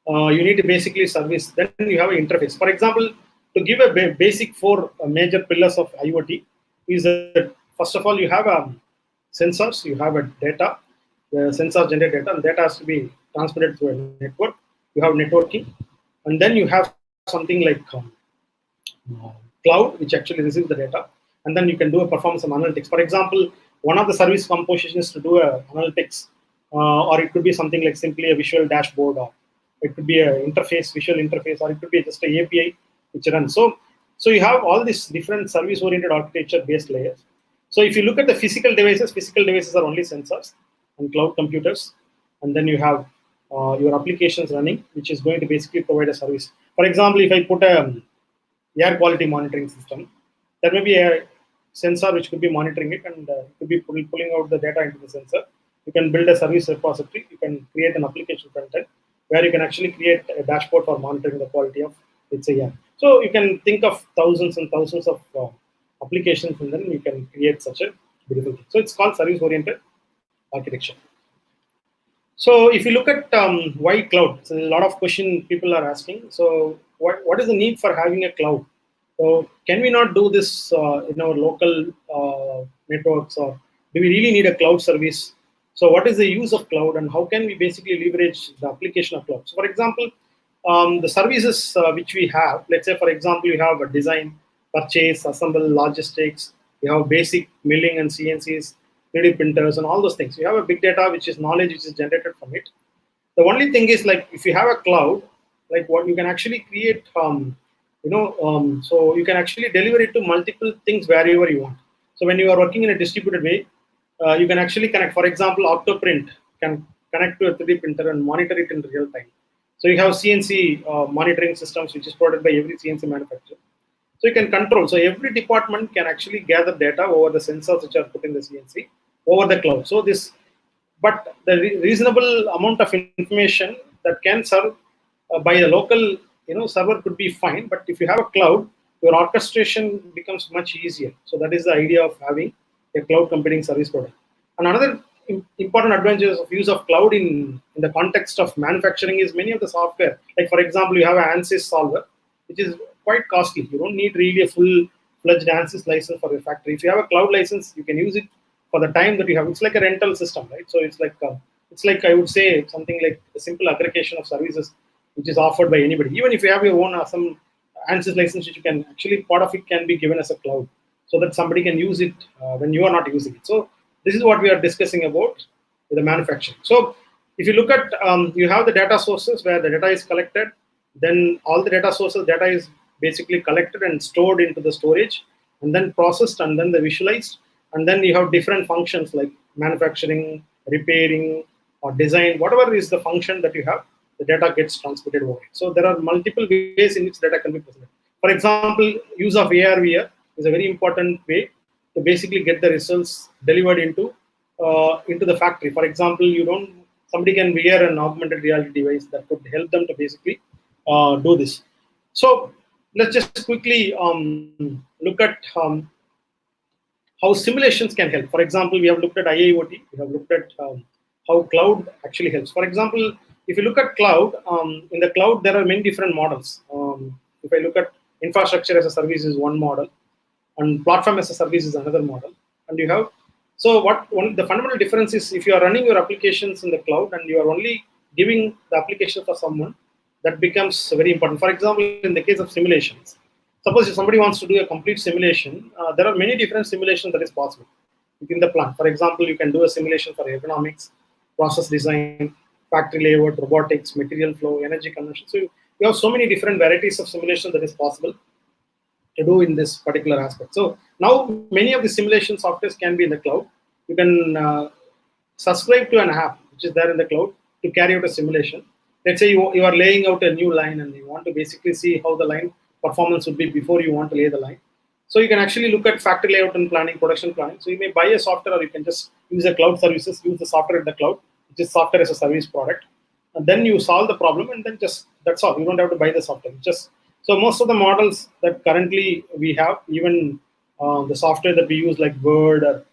You need to basically service. Then you have an interface. For example, to give a basic 4 major pillars of IoT is that first of all you have sensors, you have a data, the sensors generate data, and data has to be transmitted through a network. You have networking, and then you have something like cloud, which actually receives the data, and then you can do a performance of analytics. For example, one of the service composition is to do a analytics, or it could be something like simply a visual dashboard, or it could be a interface, visual interface, or it could be just a API which runs. So you have all these different service-oriented architecture-based layers. So if you look at the physical devices are only sensors and cloud computers, and then you have your applications running, which is going to basically provide a service. For example, if I put a air quality monitoring system, there may be a sensor which could be monitoring it, and could be pulling out the data into the sensor. You can build a service repository. You can create an application front end where you can actually create a dashboard for monitoring the quality of, let's say, air. So you can think of thousands and thousands of applications, and then you can create such a beautiful thing. So it's called service-oriented architecture. So if you look at why cloud, so there's a lot of question people are asking. So what is the need for having a cloud? So can we not do this in our local networks, or do we really need a cloud service? So what is the use of cloud, and how can we basically leverage the application of cloud? So for example, the services which we have, let's say for example, you have a design, purchase, assemble, logistics, you have basic milling and CNCs, 3D printers, and all those things. You have a big data, which is knowledge which is generated from it. The only thing is, like, if you have a cloud, like what you can actually create, so you can actually deliver it to multiple things wherever you want. So when you are working in a distributed way, you can actually connect. For example, Octoprint can connect to a 3D printer and monitor it in real time. So you have CNC monitoring systems, which is provided by every CNC manufacturer. So you can control. So every department can actually gather data over the sensors which are put in the CNC over the cloud. So this, but the reasonable amount of information that can serve by a local server could be fine. But if you have a cloud, your orchestration becomes much easier. So that is the idea of having a cloud computing service product. And another important advantages of use of cloud in the context of manufacturing is many of the software. Like for example, you have an ANSYS solver, which is quite costly. You don't need really a full-fledged ANSYS license for your factory. If you have a cloud license, you can use it for the time that you have. It's like a rental system, right? So it's like I would say something like a simple aggregation of services which is offered by anybody. Even if you have your own some ANSYS license, which you can actually, part of it can be given as a cloud, so that somebody can use it when you are not using it. So this is what we are discussing about with the manufacturing. So if you look at, you have the data sources where the data is collected, then all the data sources, data is basically collected and stored into the storage, and then processed, and then the visualized, and then you have different functions like manufacturing, repairing, or design, whatever is the function that you have, the data gets transmitted over it. So there are multiple ways in which data can be presented. For example, use of AR/VR is a very important way to basically get the results delivered into the factory. For example, somebody can wear an augmented reality device that could help them to basically do this. So let's just quickly look at how simulations can help. For example, we have looked at IIoT, we have looked at how cloud actually helps. For example, if you look at cloud, in the cloud, there are many different models. If I look at infrastructure as a service is one model, and platform as a service is another model. And you have, so the fundamental difference is if you are running your applications in the cloud and you are only giving the application for someone, that becomes very important. For example, in the case of simulations, suppose if somebody wants to do a complete simulation, there are many different simulations that is possible within the plant. For example, you can do a simulation for ergonomics, process design, factory layout, robotics, material flow, energy conversion. So you have so many different varieties of simulation that is possible to do in this particular aspect. So now many of the simulation softwares can be in the cloud. You can subscribe to an app which is there in the cloud to carry out a simulation. Let's say you are laying out a new line and you want to basically see how the line performance would be before you want to lay the line. So you can actually look at factory layout and planning, production planning. So you may buy a software or you can just use a cloud services, use the software in the cloud, which is software as a service product. And then you solve the problem and then just, that's all. You don't have to buy the software. Just, so most of the models that currently we have, even the software that we use like Word or,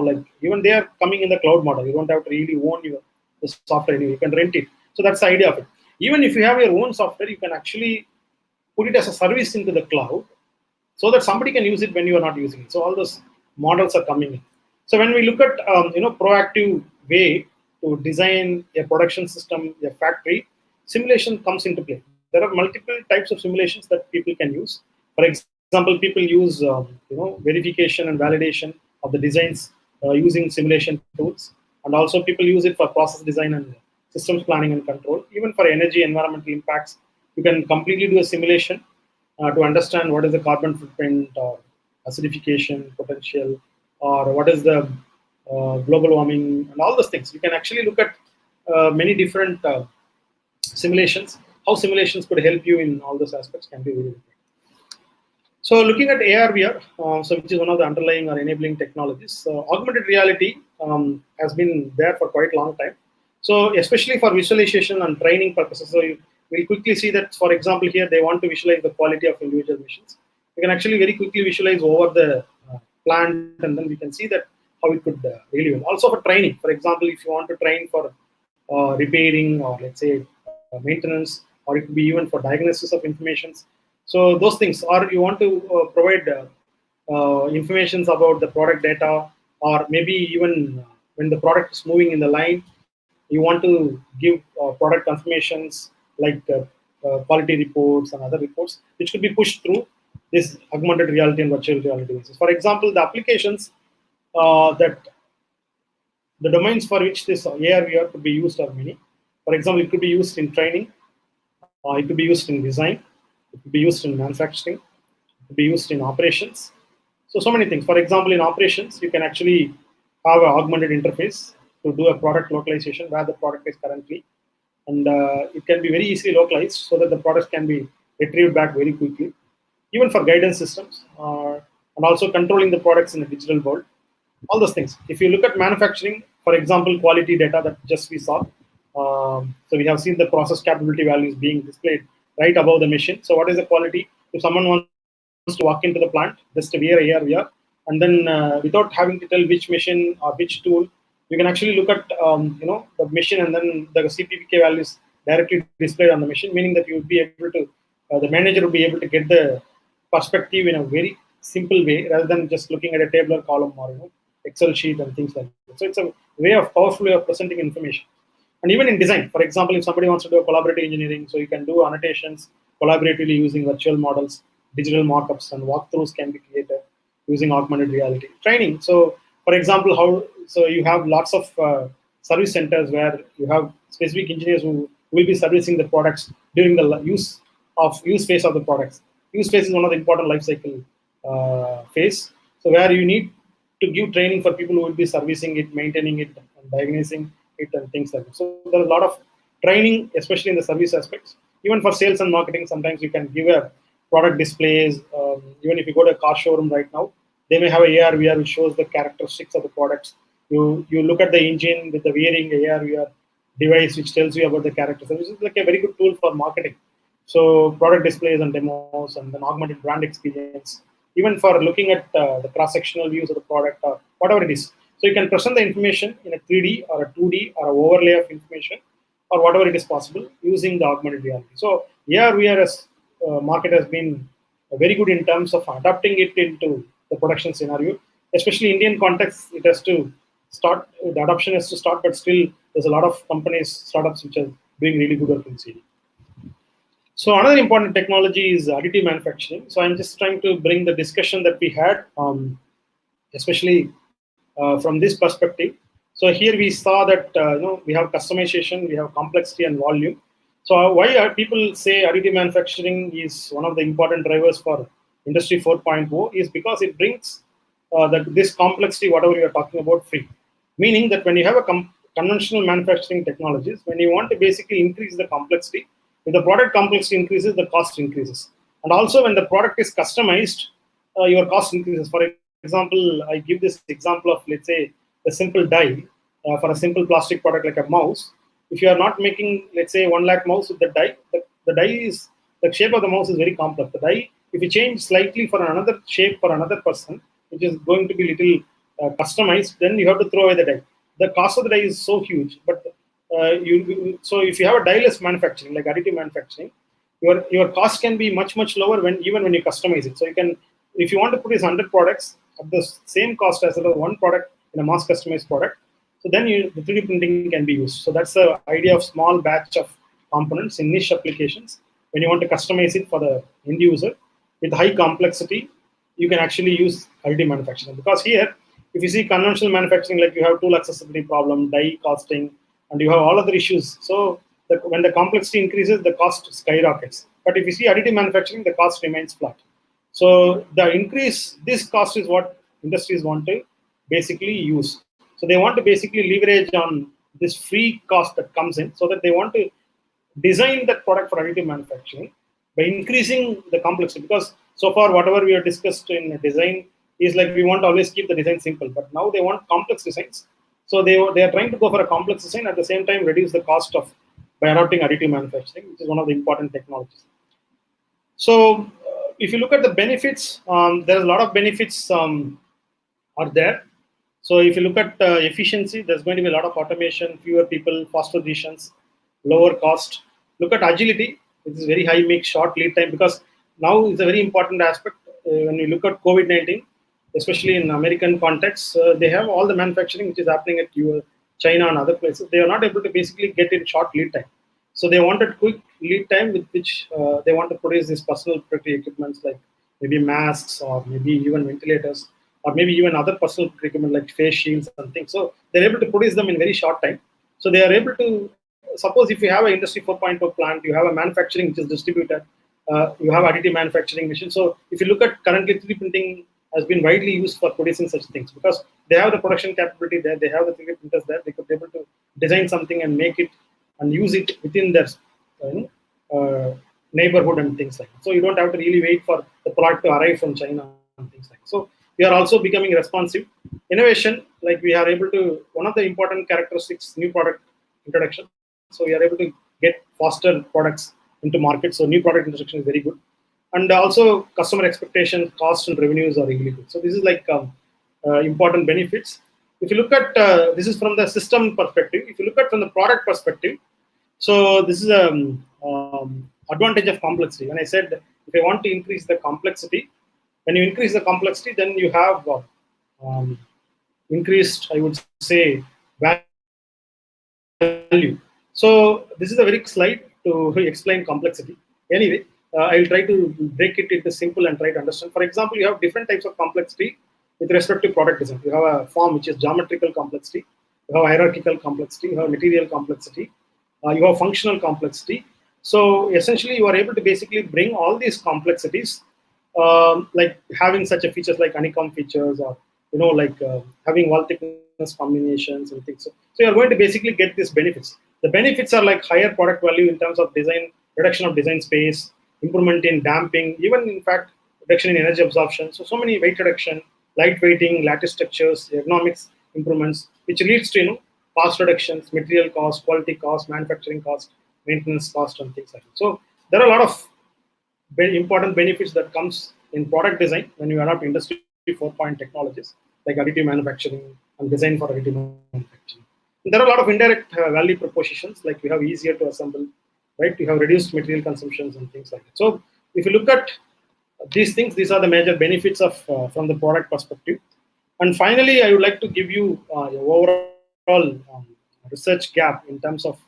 like even they are coming in the cloud model. You don't have to really own the software anyway. You can rent it. So that's the idea of it. Even if you have your own software, you can actually put it as a service into the cloud so that somebody can use it when you are not using it. So all those models are coming in. So when we look at proactive way to design a production system, a factory, simulation comes into play. There are multiple types of simulations that people can use. For example, people use verification and validation of the designs using simulation tools, and also people use it for process design and systems planning and control. Even for energy environmental impacts, you can completely do a simulation to understand what is the carbon footprint or acidification potential, or what is the global warming and all those things. You can actually look at many different simulations. How simulations could help you in all those aspects can be really important. So looking at AR, VR, which is one of the underlying or enabling technologies, augmented reality has been there for quite a long time. So especially for visualization and training purposes, so we'll quickly see that, for example, here they want to visualize the quality of individual machines. You can actually very quickly visualize over the plant, and then we can see that how it could really well. Also for training, for example, if you want to train for repairing or let's say maintenance, or it could be even for diagnosis of informations. So those things, or you want to provide informations about the product data, or maybe even when the product is moving in the line, you want to give product confirmations like quality reports and other reports, which could be pushed through this augmented reality and virtual reality basis. For example, the applications that the domains for which this AR VR could be used are many. For example, it could be used in training, it could be used in design, it could be used in manufacturing, it could be used in operations. So many things. For example, in operations, you can actually have an augmented interface to do a product localization where the product is currently, and it can be very easily localized so that the products can be retrieved back very quickly. Even for guidance systems and also controlling the products in the digital world, all those things. If you look at manufacturing, for example, quality data that just we saw. So we have seen the process capability values being displayed right above the machine. So what is the quality? If someone wants to walk into the plant, just wear AR, VR, and then without having to tell which machine or which tool, you can actually look at the machine, and then the CPPK values directly displayed on the machine, meaning that you would be able to, the manager will be able to get the perspective in a very simple way rather than just looking at a tabular column or Excel sheet and things like that. So it's a way of powerful way of presenting information. And even in design, for example, if somebody wants to do a collaborative engineering, so you can do annotations collaboratively using virtual models, digital mockups, and walkthroughs can be created using augmented reality. Training, so for example, you have lots of service centers where you have specific engineers who will be servicing the products during the use phase of the products. Use phase is one of the important life cycle phase. So where you need to give training for people who will be servicing it, maintaining it, and diagnosing it, and things like that. So there are a lot of training, especially in the service aspects. Even for sales and marketing, sometimes you can give a product displays. Even if you go to a car showroom right now, they may have a AR, VR which shows the characteristics of the products. You look at the engine with the wearing AR, VR device which tells you about the characters. So this is like a very good tool for marketing. So product displays and demos, and then augmented brand experience. Even for looking at the cross-sectional views of the product or whatever it is. So you can present the information in a 3D or a 2D or an overlay of information or whatever it is possible using the augmented reality. So here we are as market has been very good in terms of adapting it into the production scenario, especially Indian context. It has to start, the adoption has to start, but still there's a lot of companies, startups which are doing really good work in CD. So another important technology is additive manufacturing. So I'm just trying to bring the discussion that we had, especially from this perspective. So here we saw that we have customization, we have complexity and volume. So why are people say additive manufacturing is one of the important drivers for Industry 4.0 is because it brings this complexity, whatever you are talking about, free. Meaning that when you have a conventional manufacturing technologies, when you want to basically increase the complexity, if the product complexity increases, the cost increases. And also when the product is customized, your cost increases. For example, I give this example of, let's say, a simple die for a simple plastic product like a mouse. If you are not making, let's say, 1 lakh mouse with the die, the die is, the shape of the mouse is very complex. The die, if you change slightly for another shape for another person, which is going to be little customized, then you have to throw away the die. The cost of the die is so huge. But so if you have a die-less manufacturing, like additive manufacturing, your cost can be much lower even when you customize it. So you can, if you want to produce 100 products at the same cost as one product in a mass customized product, so then the 3D printing can be used. So that's the idea of small batch of components in niche applications. When you want to customize it for the end user with high complexity, you can actually use additive manufacturing. Because here, if you see conventional manufacturing, like you have tool accessibility problem, die costing, and you have all other issues. So when the complexity increases, the cost skyrockets. But if you see additive manufacturing, the cost remains flat. So the increase, this cost is what industries want to basically use. So they want to basically leverage on this free cost that comes in, so that they want to design that product for additive manufacturing by increasing the complexity. Because so far, whatever we have discussed in design is like we want to always keep the design simple, but now they want complex designs. So they are trying to go for a complex design, at the same time reduce the cost of by adopting additive manufacturing, which is one of the important technologies. So if you look at the benefits, there's a lot of benefits are there. So if you look at efficiency, there's going to be a lot of automation, fewer people, faster decisions, lower cost. Look at agility, which is very high mix, short lead time, because now it's a very important aspect. When you look at COVID-19, especially in American context, they have all the manufacturing which is happening at China and other places. They are not able to basically get in short lead time. So they wanted quick lead time with which they want to produce these personal protective equipments like maybe masks or maybe even ventilators or maybe even other personal equipment like face shields and things. So they're able to produce them in very short time. So they are able to, suppose if you have an Industry 4.0 plant, you have a manufacturing which is distributed, you have additive manufacturing machine. So if you look at currently 3D printing has been widely used for producing such things because they have the production capability there, they have the 3D printers there, they could be able to design something and make it and use it within their neighborhood and things like that. So you don't have to really wait for the product to arrive from China and things like that. So we are also becoming responsive. Innovation, like we are able to, one of the important characteristics, new product introduction. So we are able to get faster products into market. So new product introduction is very good. And also customer expectation, cost and revenues are really good. So this is like important benefits. If you look at, this is from the system perspective. If you look at from the product perspective, so this is advantage of complexity. When I said, if I want to increase the complexity, when you increase the complexity, then you have increased, I would say, value. So this is a very quick slide to explain complexity. Anyway, I will try to break it into simple and try to understand. For example, you have different types of complexity with respect to product design. You have a form which is geometrical complexity, you have hierarchical complexity, you have material complexity, you have functional complexity. So essentially, you are able to basically bring all these complexities, like having such a features like honeycomb features, or like having wall thickness combinations and things. So you are going to basically get these benefits. The benefits are like higher product value in terms of design, reduction of design space, improvement in damping, even in fact reduction in energy absorption. So many weight reduction, light weighting, lattice structures, ergonomics improvements, which leads to cost reductions, material cost, quality cost, manufacturing cost, maintenance cost, and things like that. So there are a lot of very important benefits that comes in product design when you adopt Industry 4.0 technologies like additive manufacturing and design for additive manufacturing. There are a lot of indirect value propositions, like you have easier to assemble, right? You have reduced material consumptions and things like that. So if you look at these things, these are the major benefits of from the product perspective. And finally, I would like to give you an overall research gap in terms of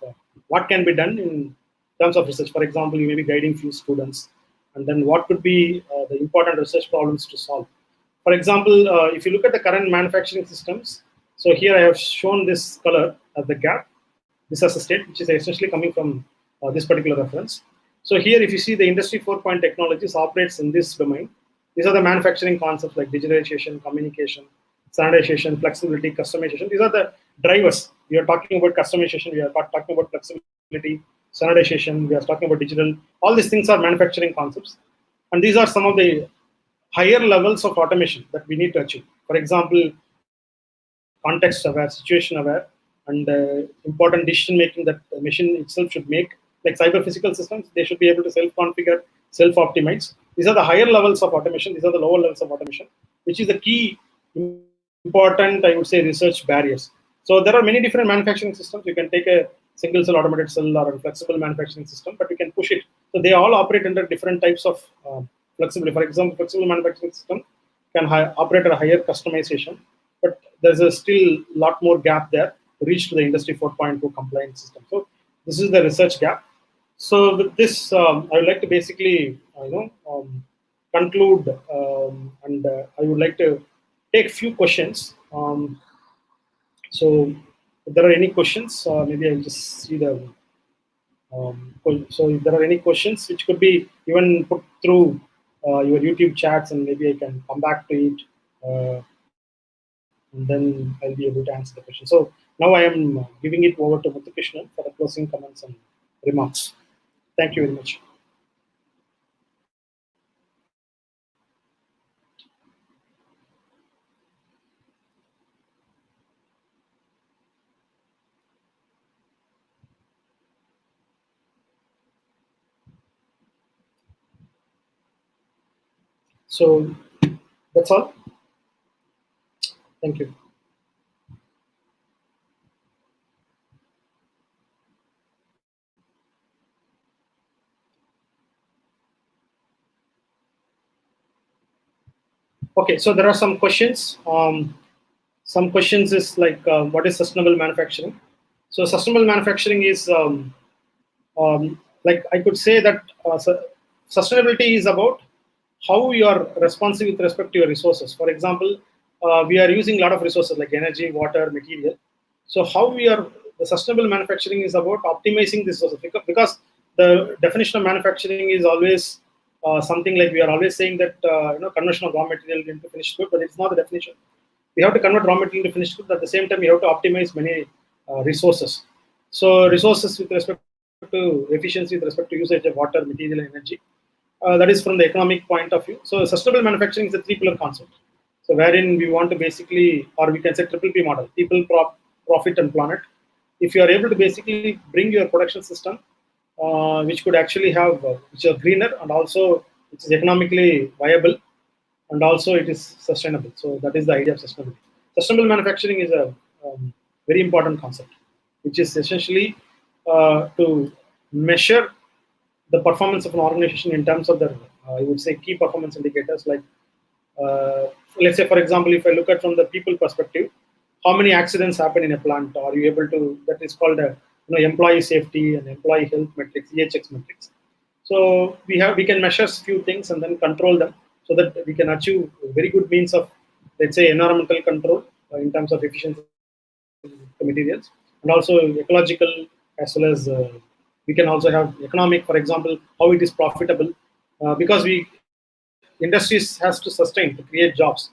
what can be done in terms of research. For example, you may be guiding few students, and then what could be the important research problems to solve. For example, if you look at the current manufacturing systems, so here I have shown this color as the gap. This as a state, which is essentially coming from this particular reference. So here, if you see the Industry 4.0 technologies operates in this domain. These are the manufacturing concepts like digitalization, communication, standardization, flexibility, customization. These are the drivers. We are talking about customization. We are talking about flexibility, standardization. We are talking about digital. All these things are manufacturing concepts. And these are some of the higher levels of automation that we need to achieve. For example, context aware, situation aware, and important decision making that the machine itself should make, like cyber physical systems, they should be able to self-configure, self-optimize. These are the higher levels of automation. These are the lower levels of automation, which is the key important, I would say, research barriers. So there are many different manufacturing systems. You can take a single cell automated cell or a flexible manufacturing system, but you can push it. So they all operate under different types of flexibility. For example, flexible manufacturing system can operate at a higher customization, but there's a still lot more gap there to reach to the Industry 4.2 compliance system. So this is the research gap. So with this, I would like to basically, conclude, and I would like to take a few questions. So if there are any questions, maybe I'll just see the. So if there are any questions, which could be even put through your YouTube chats, and maybe I can come back to it, and then I'll be able to answer the question. So now I am giving it over to Muthukrishnan for the closing comments and remarks. Thank you very much. So that's all. Thank you. Okay, so there are some questions. Some questions is like, what is sustainable manufacturing? So sustainable manufacturing is like I could say that sustainability is about how you are responsive with respect to your resources. For example, we are using a lot of resources like energy, water, material. So how we are, the sustainable manufacturing is about optimizing this resources, because the definition of manufacturing is always something like we are always saying that conversion of raw material into finished good, but it's not the definition. We have to convert raw material to finished good. At the same time, you have to optimize many resources. So resources with respect to efficiency, with respect to usage of water, material, and energy. That is from the economic point of view. So sustainable manufacturing is a three-pillar concept. So wherein we want to basically, or we can say triple P model, people, profit, and planet. If you are able to basically bring your production system, which could actually have, which are greener and also which is economically viable, and also it is sustainable. So that is the idea of sustainability. Sustainable manufacturing is a very important concept, which is essentially to measure the performance of an organization in terms of the, I would say, key performance indicators. Like, let's say, for example, if I look at from the people perspective, how many accidents happen in a plant? Are you able to? That is called a employee safety and employee health metrics, EHX metrics. So we can measure few things and then control them, so that we can achieve very good means of, let's say, environmental control in terms of efficiency of the materials, and also ecological, as well as we can also have economic, for example, how it is profitable, because industries has to sustain, to create jobs.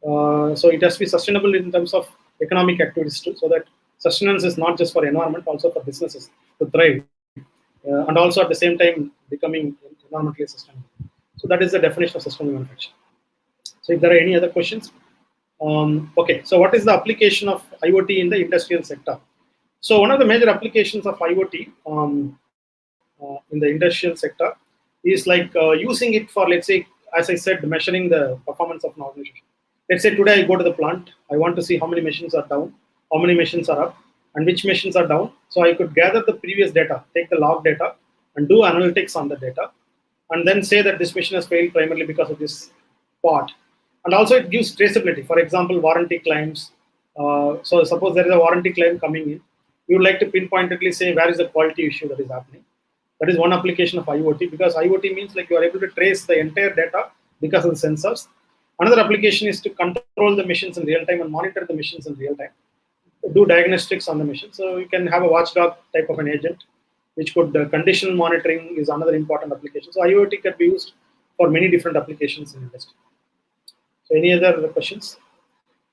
So it has to be sustainable in terms of economic activities too, so that sustenance is not just for environment, also for businesses to thrive, and also at the same time becoming environmentally sustainable. So that is the definition of sustainable manufacturing. So if there are any other questions, okay. So what is the application of IoT in the industrial sector? So one of the major applications of IoT in the industrial sector is like using it for, let's say, as I said, measuring the performance of an organization. Let's say today I go to the plant, I want to see how many machines are down, how many machines are up, and which machines are down. So I could gather the previous data, take the log data, and do analytics on the data, and then say that this machine has failed primarily because of this part. And also it gives traceability. For example, warranty claims. So suppose there is a warranty claim coming in, you would like to pinpointedly say where is the quality issue that is happening. That is one application of IoT, because IoT means like you are able to trace the entire data because of the sensors. Another application is to control the machines in real time and monitor the machines in real time, do diagnostics on the machine. So you can have a watchdog type of an agent, which could conditional monitoring is another important application. So IoT can be used for many different applications in industry. So any other questions?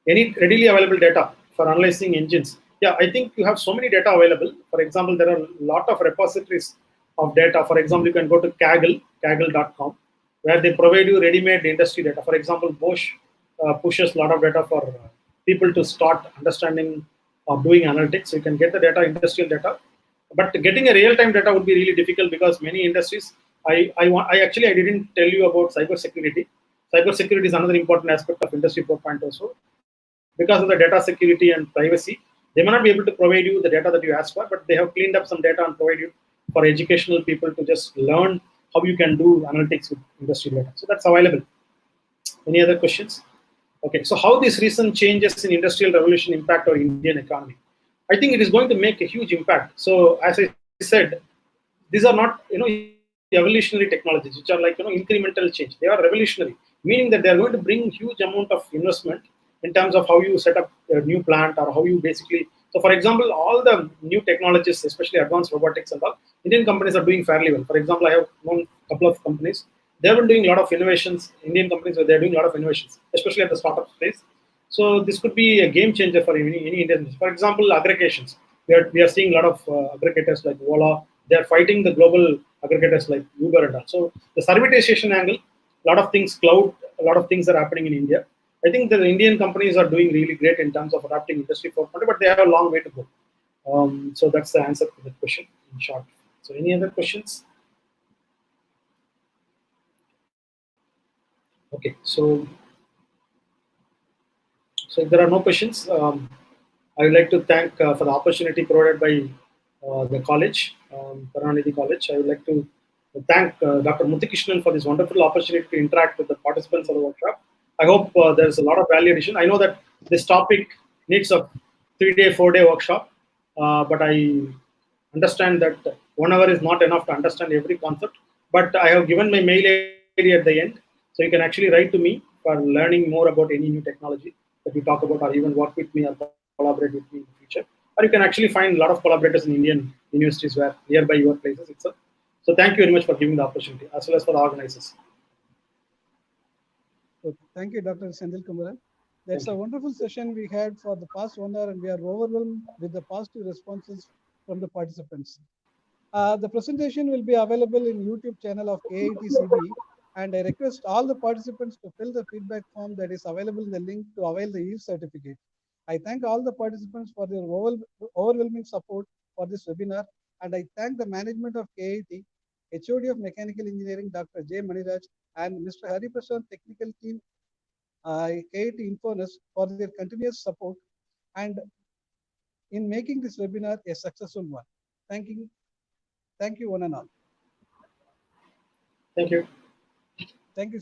Any readily available data for analyzing engines? Yeah, I think you have so many data available. For example, there are a lot of repositories of data. For example, you can go to kaggle.com, where they provide you ready-made industry data. For example, Bosch pushes a lot of data for people to start understanding or doing analytics. So you can get the data, industrial data. But getting a real-time data would be really difficult, because many industries, I actually I didn't tell you about cybersecurity. Cybersecurity is another important aspect of Industry 4.0. So because of the data security and privacy, they may not be able to provide you the data that you asked for, but they have cleaned up some data and provide you for educational people to just learn how you can do analytics with industry data. So that's available. Any other questions? Okay, so how these recent changes in industrial revolution impact our Indian economy? I think it is going to make a huge impact. So as I said, these are not evolutionary technologies, which are like incremental change. They are revolutionary, meaning that they are going to bring huge amount of investment in terms of how you set up a new plant, or how you basically. So for example, all the new technologies, especially advanced robotics and all, Indian companies are doing fairly well. For example, I have known a couple of companies. They have been doing a lot of innovations. Indian companies, where they are doing a lot of innovations, especially at the startup phase. So this could be a game changer for any Indian. For example, aggregations. We are seeing a lot of aggregators like Ola. They are fighting the global aggregators like Uber and all. So the servitization angle, a lot of things, cloud, a lot of things are happening in India. I think the Indian companies are doing really great in terms of adapting Industry 4.0, but they have a long way to go. So that's the answer to the question in short. So any other questions? Okay, so if there are no questions, I would like to thank for the opportunity provided by the college, Karunanidhi College. I would like to thank Dr. Muthukrishnan for this wonderful opportunity to interact with the participants of the workshop. I hope there's a lot of value addition. I know that this topic needs a 3-day, 4-day workshop, but I understand that 1 hour is not enough to understand every concept. But I have given my mail ID at the end, so you can actually write to me for learning more about any new technology that we talk about, or even work with me or collaborate with me in the future. Or you can actually find a lot of collaborators in Indian universities where nearby your places itself. So thank you very much for giving the opportunity, as well as for the organizers. So thank you, Dr. Senthilkumaran. That's a wonderful session we had for the past 1 hour, and we are overwhelmed with the positive responses from the participants. The presentation will be available in YouTube channel of KIT-CB, and I request all the participants to fill the feedback form that is available in the link to avail the yield certificate. I thank all the participants for their overwhelming support for this webinar, and I thank the management of KIT, HOD of Mechanical Engineering, Dr. J. Maniraj, and Mr. Hari Prasad, technical team, KIT Infonus, for their continuous support and in making this webinar a successful one. Thank you one and all. Thank you.